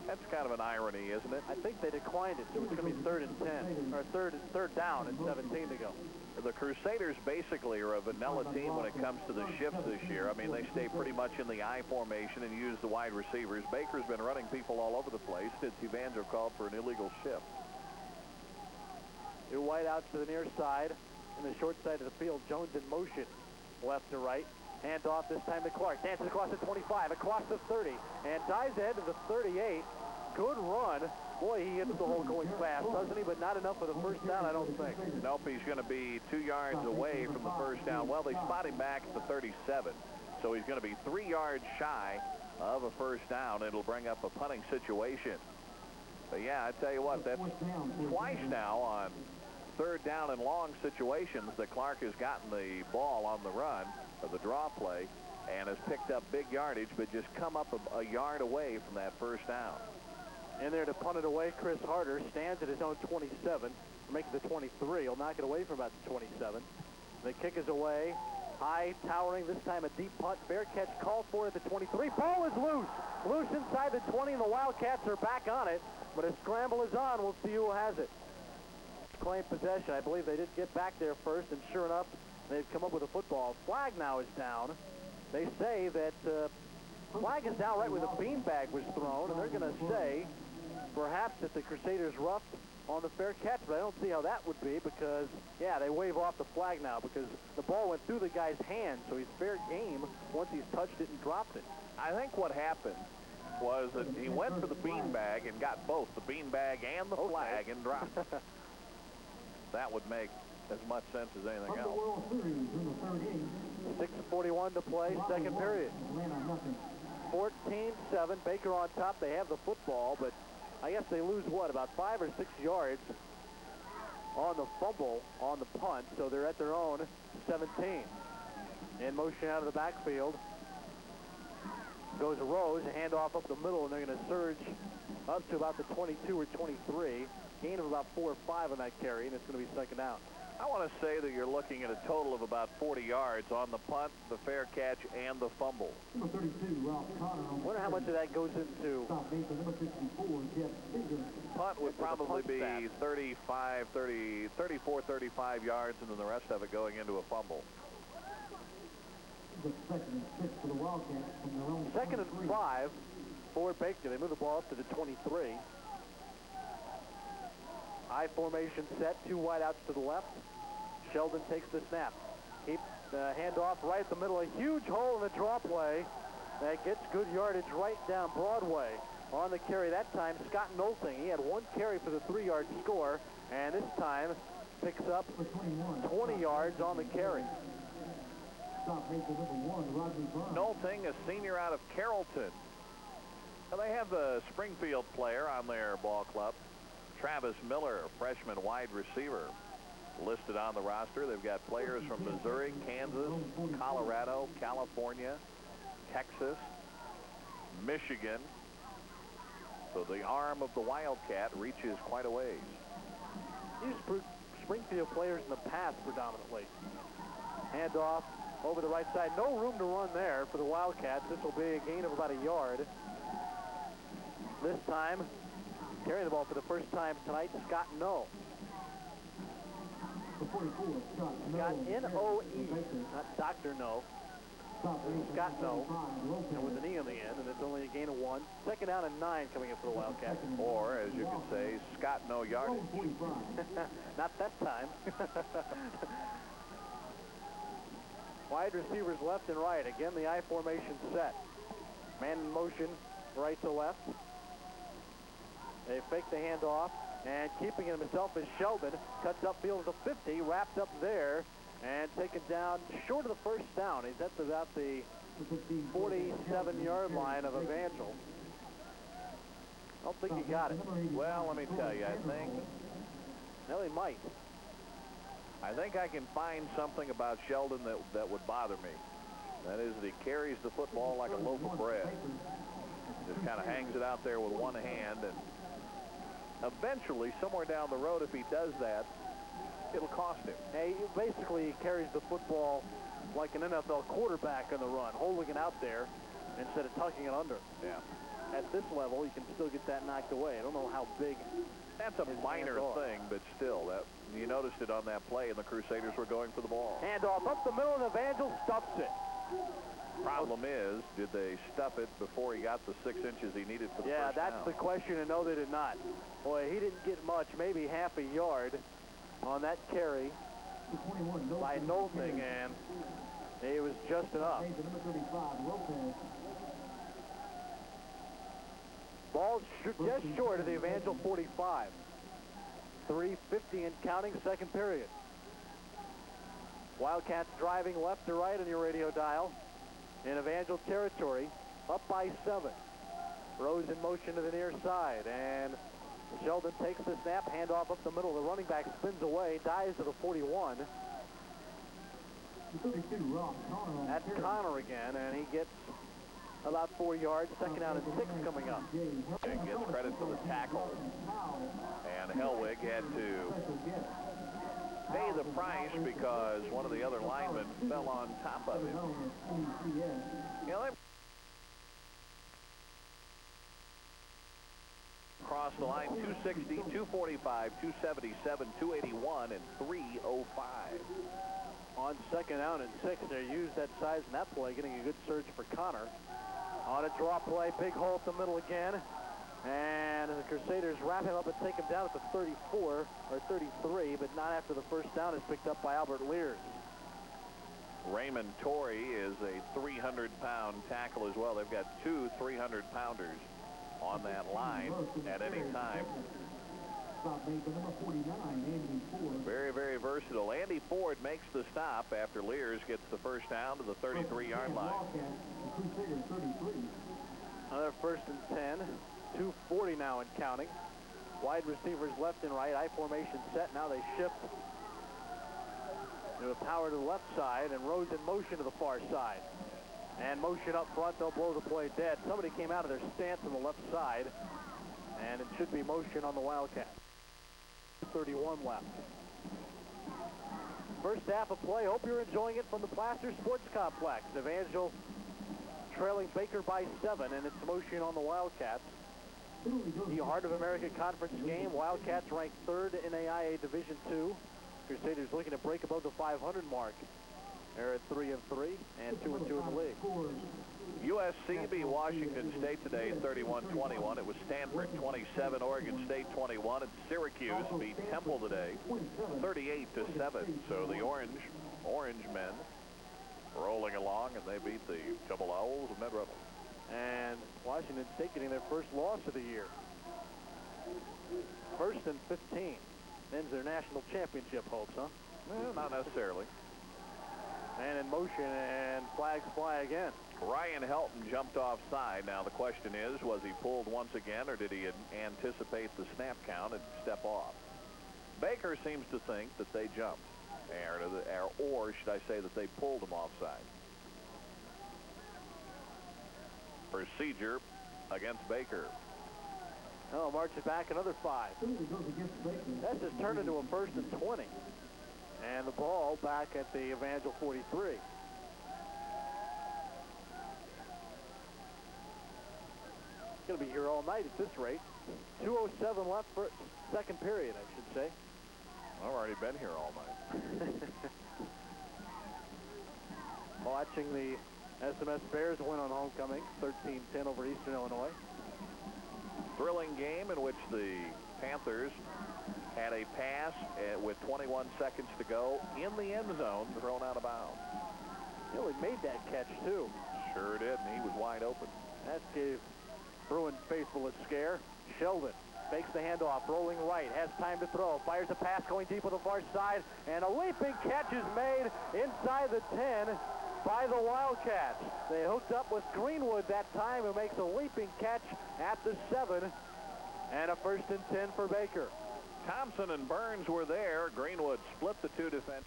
[SPEAKER 2] That's kind of an irony, isn't it?
[SPEAKER 1] I think they declined it, so it's going to be 3rd and 10, or third down and 17 to go.
[SPEAKER 2] The Crusaders basically are a vanilla team when it comes to the shifts this year. I mean, they stay pretty much in the I formation and use the wide receivers. Baker's been running people all over the place since Evangel called for an illegal shift.
[SPEAKER 1] Two wide outs to the near side. In the short side of the field, Jones in motion, left to right. Hand off this time to Clark. Dances across the 25, across the 30, and dives ahead to the 38. Good run. Boy, he hits the hole going fast, doesn't he? But not enough for the first down, I don't think.
[SPEAKER 2] Nope, he's going to be 2 yards away from the first down. Well, they spot him back at the 37, so he's going to be 3 yards shy of a first down. It'll bring up a punting situation. But yeah, I tell you what, that's twice now on 3rd down and long situations that Clark has gotten the ball on the run of the draw play and has picked up big yardage, but just come up a yard away from that first down.
[SPEAKER 1] In there to punt it away, Chris Harder stands at his own 27, makes the 23. He'll knock it away from about the 27. The kick is away, high, towering, this time a deep punt. Fair catch called for at the 23. Ball is loose. Loose inside the 20, and the Wildcats are back on it, but a scramble is on. We'll see who has it. Claim possession. I believe they did get back there first, and sure enough, they've come up with a football. Flag now is down. They say that flag is down right where the beanbag was thrown, and they're going to say perhaps that the Crusaders roughed on the fair catch, but I don't see how that would be because, yeah, they wave off the flag now because the ball went through the guy's hand, so he's fair game once he's touched it and dropped it.
[SPEAKER 2] I think what happened was that he went for the beanbag and got both the beanbag and the flag and dropped it. That would make as much sense as anything else.
[SPEAKER 1] 6:41 to play, second period. 14-7, Baker on top. They have the football, but I guess they lose, what, about 5 or 6 yards on the fumble on the punt, so they're at their own 17. In motion out of the backfield goes Rose, a handoff up the middle, and they're going to surge up to about the 22 or 23. Gain of about 4 or 5 on that carry, and it's going to be second down.
[SPEAKER 2] I want to say that you're looking at a total of about 40 yards on the punt, the fair catch, and the fumble.
[SPEAKER 1] Wonder how much of that goes into...
[SPEAKER 2] Punt would probably be 34, 35 yards, and then the rest of it going into a fumble.
[SPEAKER 1] Second and 5 for Baker. They move the ball up to the 23. I formation set, 2 wide outs to the left. Sheldon takes the snap. Keep the handoff right at the middle. A huge hole in the draw play that gets good yardage right down Broadway. On the carry that time, Scott Nolting. He had 1 carry for the 3-yard score, and this time picks up 20 yards on the carry.
[SPEAKER 2] Nolting, a senior out of Carrollton. Now they have a Springfield player on their ball club. Travis Miller, a freshman wide receiver, listed on the roster. They've got players from Missouri, Kansas, Colorado, California, Texas, Michigan. So the arm of the Wildcat reaches quite a ways.
[SPEAKER 1] Used Springfield players in the past predominantly. Handoff over the right side. No room to run there for the Wildcats. This will be a gain of about a yard. This time, carrying the ball for the first time tonight, Scott No. Scott N-O-E, not Dr. No. Scott No, and with an E on the end, and it's only a gain of 1. Second down and 9 coming in for the Wildcats.
[SPEAKER 2] Or, as you could say, Scott No yardage.
[SPEAKER 1] Not that time. Wide receivers left and right. Again, the I formation set. Man in motion, right to left. They fake the handoff, and keeping it himself is Sheldon. Cuts upfield at the 50, wrapped up there, and taken down short of the first down. He's at about the 47-yard line of Evangel. I don't think he got it.
[SPEAKER 2] Well, let me tell you, I think...
[SPEAKER 1] No, he might.
[SPEAKER 2] I think I can find something about Sheldon that would bother me. That is that he carries the football like a loaf of bread. Just kind of hangs it out there with one hand, and eventually, somewhere down the road, if he does that, it'll cost him.
[SPEAKER 1] Hey, basically, he carries the football like an NFL quarterback on the run, holding it out there. instead of tucking it under.
[SPEAKER 2] Yeah.
[SPEAKER 1] At this level, you can still get that knocked away. I don't know how big.
[SPEAKER 2] That's a minor thing, but still, that you noticed it on that play, and the Crusaders were going for the ball.
[SPEAKER 1] Handoff up the middle, and Evangel stuffs it.
[SPEAKER 2] Problem is, did they stuff it before he got the 6 inches he needed for the
[SPEAKER 1] Yeah,
[SPEAKER 2] first
[SPEAKER 1] that's
[SPEAKER 2] down?
[SPEAKER 1] the question, and no, they did not. Boy, he didn't get much, maybe half a yard on that carry by Nolting, and it was just enough. Ball's just short of the Evangel 45. 3:50 and counting, second period. Wildcats driving left to right on your radio dial in Evangel territory, up by 7. Rose in motion to the near side, and Sheldon takes the snap, handoff up the middle. The running back spins away, dives to the 41. That's Connor again, and he gets about 4 yards. Second down and 6 coming up.
[SPEAKER 2] And gets credit for the tackle. And Hellwig had to pay the price because one of the other linemen fell on top of him. You know, they crossed the line 260, 245, 277, 281, and 305.
[SPEAKER 1] On second down and 6, they used that size in that play, getting a good surge for Connor. On a draw play, big hole up the middle again. And the Crusaders wrap him up and take him down at the 34 or 33, but not after the first down is picked up by Albert Lears.
[SPEAKER 2] Raymond Torrey is a 300-pound tackle as well. They've got 2 300-pounders on that line at any time. Very, very versatile. Andy Ford makes the stop after Lears gets the first down to the 33-yard line.
[SPEAKER 1] Another first and 10. 2:40 now and counting. Wide receivers left and right. I formation set. Now they shift to a power to the left side, and Rose in motion to the far side. And motion up front. They'll blow the play dead. Somebody came out of their stance on the left side, and it should be motion on the Wildcats. 31 left. First half of play. Hope you're enjoying it from the Plaster Sports Complex. Evangel trailing Baker by 7, and it's motion on the Wildcats. The Heart of America Conference game. Wildcats ranked 3rd in AIA Division II. Crusaders looking to break above the 500 mark. They're at 3-3 and 2-2 in the league.
[SPEAKER 2] USC beat Washington State today 31-21. It was Stanford 27, Oregon State 21, and Syracuse beat Temple today 38-7. So the Orange men rolling along, and they beat the Temple Owls of Ned Rebel.
[SPEAKER 1] And Washington State getting their first loss of the year. 1st and 15. Ends their national championship hopes, huh?
[SPEAKER 2] Well, not necessarily.
[SPEAKER 1] And in motion, and flags fly again.
[SPEAKER 2] Ryan Helton jumped offside. Now the question is, was he pulled once again, or did he anticipate the snap count and step off? Baker seems to think that they jumped, or should I say that they pulled him offside. Procedure against Baker.
[SPEAKER 1] Oh, marches back another 5. That's just turned into a 1st and 20. And the ball back at the Evangel 43. It's going to be here all night at this rate. 2:07 left for second period, I should say.
[SPEAKER 2] I've already been here all night.
[SPEAKER 1] Watching the SMS Bears win on homecoming, 13-10 over Eastern Illinois.
[SPEAKER 2] Thrilling game in which the Panthers had a pass with 21 seconds to go in the end zone, thrown out of bounds.
[SPEAKER 1] Really made that catch, too.
[SPEAKER 2] Sure did, and he was wide open.
[SPEAKER 1] That gave Bruin faithful a scare. Sheldon fakes the handoff, rolling right, has time to throw, fires a pass going deep on the far side, and a leaping catch is made inside the 10 by the Wildcats. They hooked up with Greenwood that time, who makes a leaping catch at the 7, and a 1st and 10 for Baker.
[SPEAKER 2] Thompson and Burns were there. Greenwood split the 2 defenders.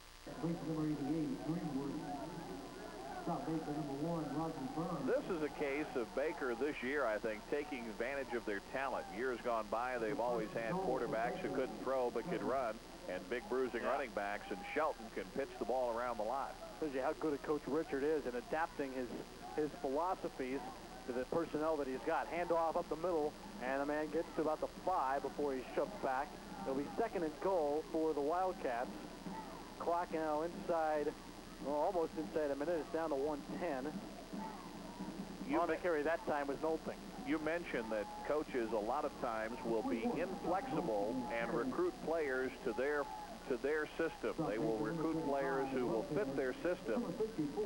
[SPEAKER 2] This is a case of Baker this year, I think, taking advantage of their talent. Years gone by, they've always had quarterbacks who couldn't throw but could run, and big bruising running backs, and Shelton can pitch the ball around the lot.
[SPEAKER 1] Shows you how good a coach Richard is in adapting his his philosophies to the personnel that he's got. Handoff up the middle, and the man gets to about the 5 before he shoves back. It'll be second and goal for the Wildcats. Clock now inside, well, almost inside a minute. It's down to 1:10. On the carry that time was Nolting.
[SPEAKER 2] You mentioned that coaches a lot of times will be inflexible and recruit players to their system. They will recruit players who will fit their system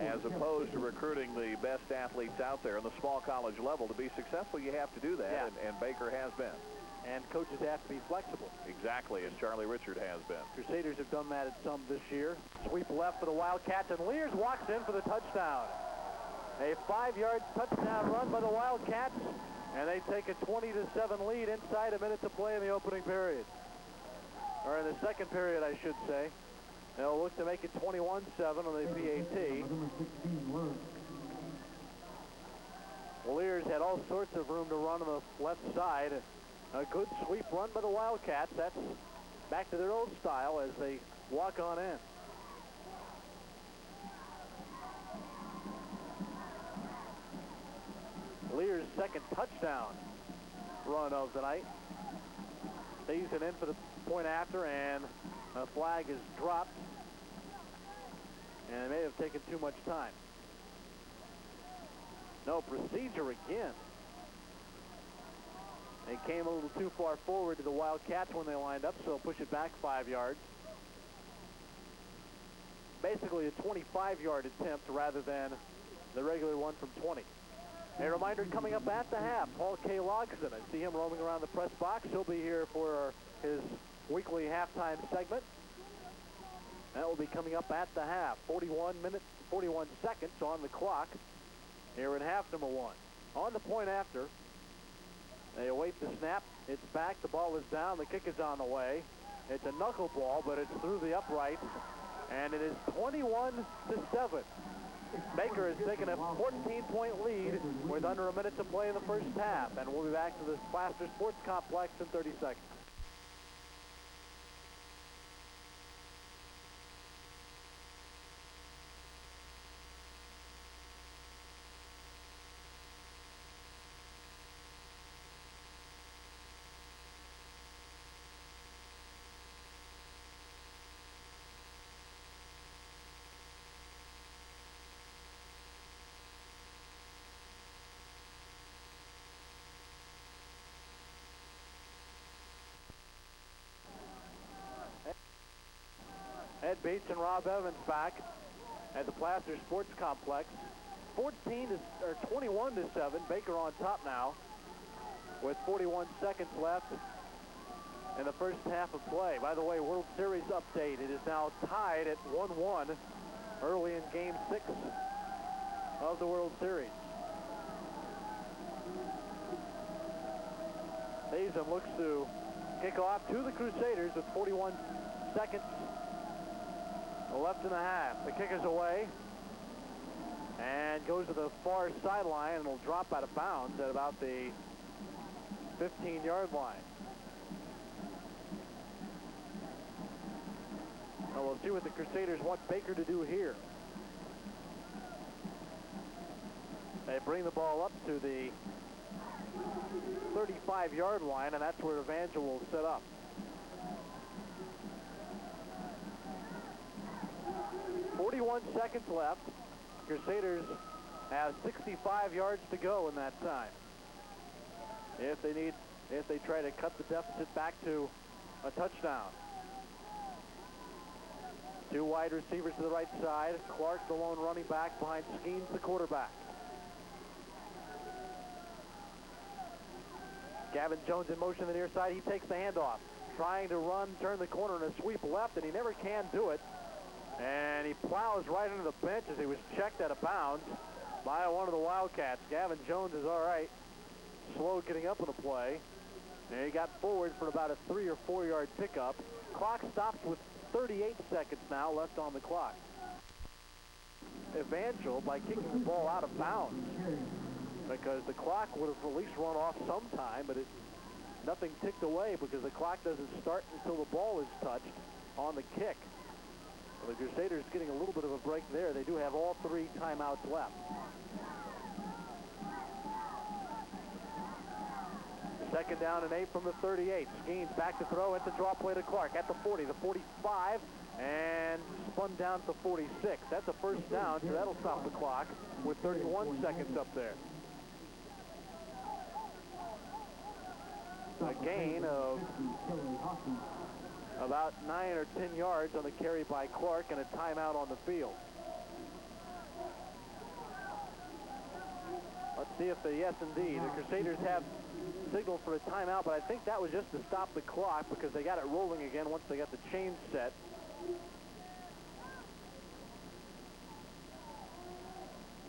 [SPEAKER 2] as opposed to recruiting the best athletes out there in the small college level. To be successful, you have to do that,
[SPEAKER 1] yeah.
[SPEAKER 2] and Baker has been.
[SPEAKER 1] And coaches have to be flexible.
[SPEAKER 2] Exactly, as Charlie Richard has been.
[SPEAKER 1] Crusaders have done that at some this year. Sweep left for the Wildcats, and Lears walks in for the touchdown. A 5-yard touchdown run by the Wildcats, and they take a 20-7 lead inside a minute to play in the opening period. Or in the second period, I should say. They'll look to make it 21-7 on the PAT. Lears had all sorts of room to run on the left side. A good sweep run by the Wildcats. That's back to their old style as they walk on in. Lears' second touchdown run of the night. Stays it in for the point after, and a flag is dropped. And it may have taken too much time. No, procedure again. They came a little too far forward to the Wildcats when they lined up, so they'll push it back 5 yards. Basically a 25-yard attempt rather than the regular one from 20. A reminder coming up at the half, Paul K. Logsdon. I see him roaming around the press box. He'll be here for his weekly halftime segment. That will be coming up at the half. 41 minutes, 41 seconds on the clock here in half number 1. On the point after, they await the snap. It's back. The ball is down. The kick is on the way. It's a knuckleball, but it's through the uprights, and it is 21-7. Baker has taken a 14-point lead with under a minute to play in the first half, and we'll be back to the Plaster Sports Complex in 30 seconds. Ed Bates and Rob Evans back at the Plaster Sports Complex. 21-7. Baker on top now with 41 seconds left in the first half of play. By the way, World Series update. It is now tied at 1-1 early in Game 6 of the World Series. Nazem looks to kick off to the Crusaders with 41 seconds left in the half. The kick is away and goes to the far sideline and will drop out of bounds at about the 15-yard line. Now we'll see what the Crusaders want Baker to do here. They bring the ball up to the 35-yard line, and that's where Evangel will set up. 41 seconds left. Crusaders have 65 yards to go in that time. If they try to cut the deficit back to a touchdown. Two wide receivers to the right side. Clark, the lone running back, behind Skeens, the quarterback. Gavin Jones in motion to the near side. He takes the handoff. Trying to run, turn the corner, and a sweep left, and he never can do it. And he plows right into the bench as he was checked out of bounds by one of the Wildcats. Gavin Jones is all right. Slow getting up on the play. And he got forward for about a 3 or 4 yard pickup. Clock stops with 38 seconds now left on the clock. Evangel by kicking the ball out of bounds because the clock would have at least run off sometime, but nothing ticked away because the clock doesn't start until the ball is touched on the kick. The Crusaders getting a little bit of a break there. They do have all 3 timeouts left. Second down and 8 from the 38. Skeens back to throw at the draw play to Clark at the 40, the 45, and spun down to 46. That's a first down, so that'll stop the clock with 31 seconds up there. A gain of about 9 or 10 yards on the carry by Clark and a timeout on the field. Let's see if yes, indeed. The Crusaders have signaled for a timeout, but I think that was just to stop the clock because they got it rolling again once they got the chain set.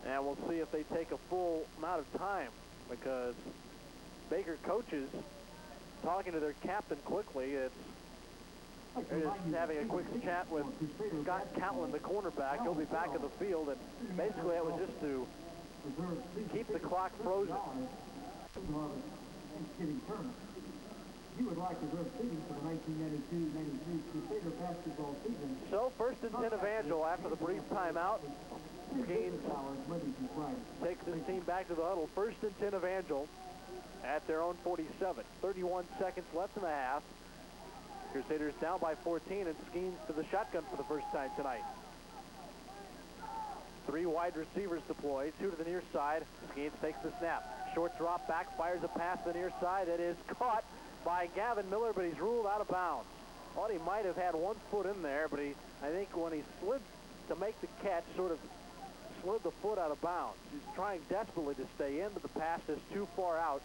[SPEAKER 1] And we'll see if they take a full amount of time because Baker coaches talking to their captain quickly. They're just having a quick chat with Scott Catlin, the cornerback. He'll be back in the field, and basically that was just to keep the clock frozen.
[SPEAKER 3] You would like reserve seating for the 1992-93 Crusader basketball season.
[SPEAKER 1] So first and 10 Evangel after the brief timeout. Skeens takes this team back to the huddle. First and 10 Evangel at their own 47. 31 seconds left in the half. Crusaders down by 14, and Skeens to the shotgun for the first time tonight. 3 wide receivers deployed, 2 to the near side. Skeens takes the snap. Short drop back, fires a pass to the near side. It is caught by Gavin Miller, but he's ruled out of bounds. Thought he might have had 1 foot in there, but I think when he slid to make the catch, sort of slid the foot out of bounds. He's trying desperately to stay in, but the pass is too far out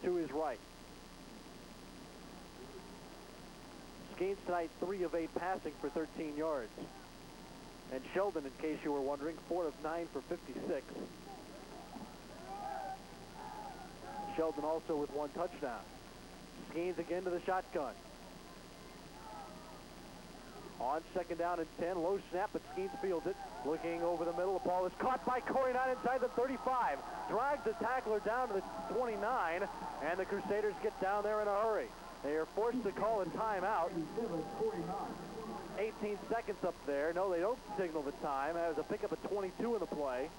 [SPEAKER 1] to his right. Skeens tonight 3 of 8 passing for 13 yards. And Sheldon, in case you were wondering, 4 of 9 for 56. Sheldon also with 1 touchdown. Skeens again to the shotgun. On second down and 10, low snap, but Skeens fields it. Looking over the middle, the ball is caught by Corey Knight inside the 35. Drives the tackler down to the 29, and the Crusaders get down there in a hurry. They are forced to call a timeout. 18 seconds up there. No, they don't signal the time. That was a pickup of 22 in the play.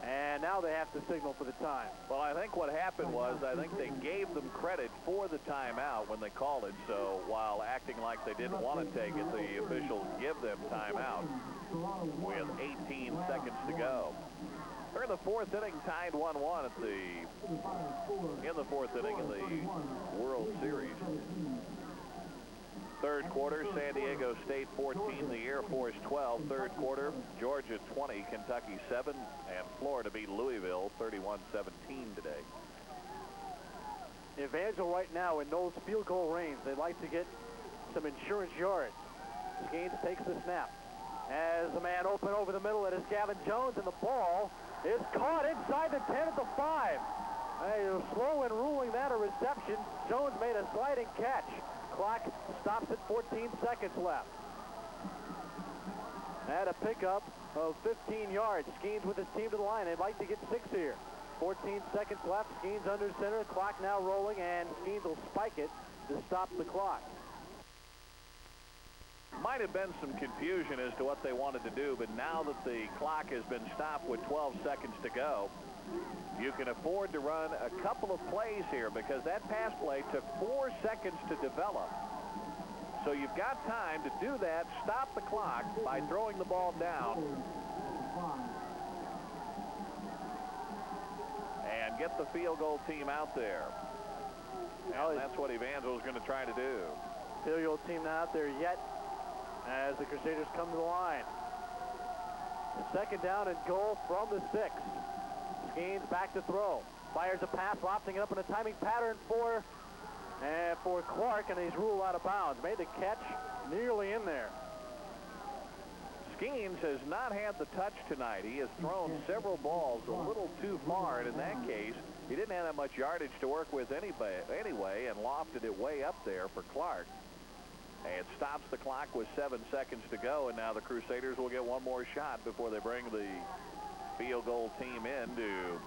[SPEAKER 1] And now they have to signal for the time.
[SPEAKER 2] Well, I think what happened was I think they gave them credit for the timeout when they called it. So while acting like they didn't want to take it, the officials give them timeout with 18 seconds to go. They're in the 4th inning, tied 1-1 in the 4th inning in the World Series. 3rd quarter, San Diego State 14, the Air Force 12. 3rd quarter, Georgia 20, Kentucky 7, and Florida beat Louisville 31-17 today.
[SPEAKER 1] Evangel right now in Knowles field goal range. They'd like to get some insurance yards. Skeens takes the snap. As the man open over the middle, it is Gavin Jones, and the ball is caught inside the 10 at the 5. Slow in ruling that a reception. Jones made a sliding catch. Clock stops at 14 seconds left. And a pickup of 15 yards. Skeens with his team to the line. They'd like to get 6 here. 14 seconds left. Skeens under center. Clock now rolling, and Skeens will spike it to stop the clock.
[SPEAKER 2] Might have been some confusion as to what they wanted to do, but now that the clock has been stopped with 12 seconds to go, you can afford to run a couple of plays here because that pass play took 4 seconds to develop. So you've got time to do that, stop the clock by throwing the ball down, and get the field goal team out there. And that's what Evangel is going to try to do.
[SPEAKER 1] Field goal team not out there yet as the Crusaders come to the line. Second down and goal from the 6. Skeens back to throw. Fires a pass, lofting it up in a timing pattern for Clark, and he's ruled out of bounds. Made the catch nearly in there.
[SPEAKER 2] Skeens has not had the touch tonight. He has thrown several balls a little too far, and in that case, he didn't have that much yardage to work with anyway, and lofted it way up there for Clark. And stops the clock with 7 seconds to go, and now the Crusaders will get one more shot before they bring the field goal team in to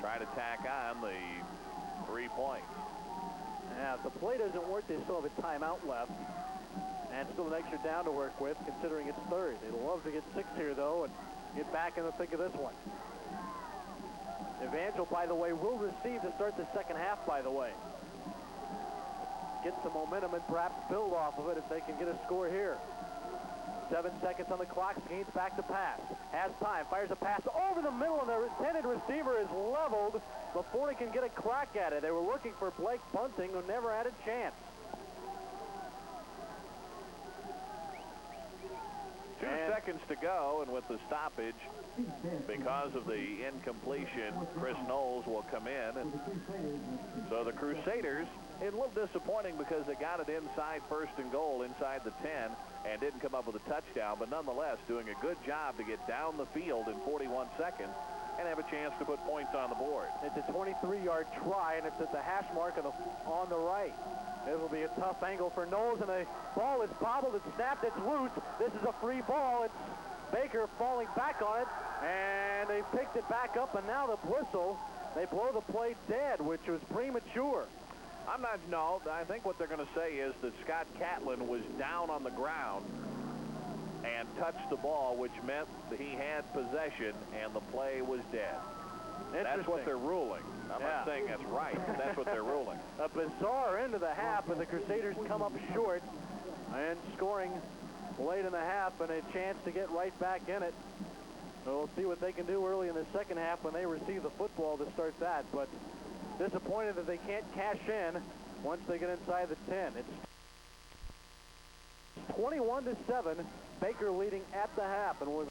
[SPEAKER 2] try to tack on the 3 points.
[SPEAKER 1] Yeah, if the play doesn't work, they still have a timeout left. And still an extra down to work with, considering it's 3rd. They'd love to get 6 here, though, and get back in the thick of this one. Evangel, by the way, will receive to start the second half, by the way. Get some momentum and perhaps build off of it if they can get a score here. 7 seconds on the clock. Gaines back to pass. Has time. Fires a pass over the middle, and the intended receiver is leveled before he can get a crack at it. They were looking for Blake Bunting, who never had a chance.
[SPEAKER 2] 2 seconds to go, and with the stoppage, because of the incompletion, Chris Knowles will come in. And so the Crusaders, a little disappointing because they got it inside first and goal, inside the 10, and didn't come up with a touchdown, but nonetheless doing a good job to get down the field in 41 seconds and have a chance to put points on the board.
[SPEAKER 1] It's a 23-yard try, and it's at the hash mark on the right. It will be a tough angle for Knowles, and the ball is bobbled. It's snapped. It's loose. This is a free ball. It's Baker falling back on it, and they picked it back up, and now the whistle, they blow the play dead, which was premature.
[SPEAKER 2] I think what they're going to say is that Scott Catlin was down on the ground and touched the ball, which meant that he had possession, and the play was dead. That's what they're ruling. I'm not saying that's right, but that's what they're ruling.
[SPEAKER 1] A bizarre end of the half, and the Crusaders come up short and scoring late in the half and a chance to get right back in it. So we'll see what they can do early in the second half when they receive the football to start that. But disappointed that they can't cash in once they get inside the 10. It's 21-7, Baker leading at the half, and we're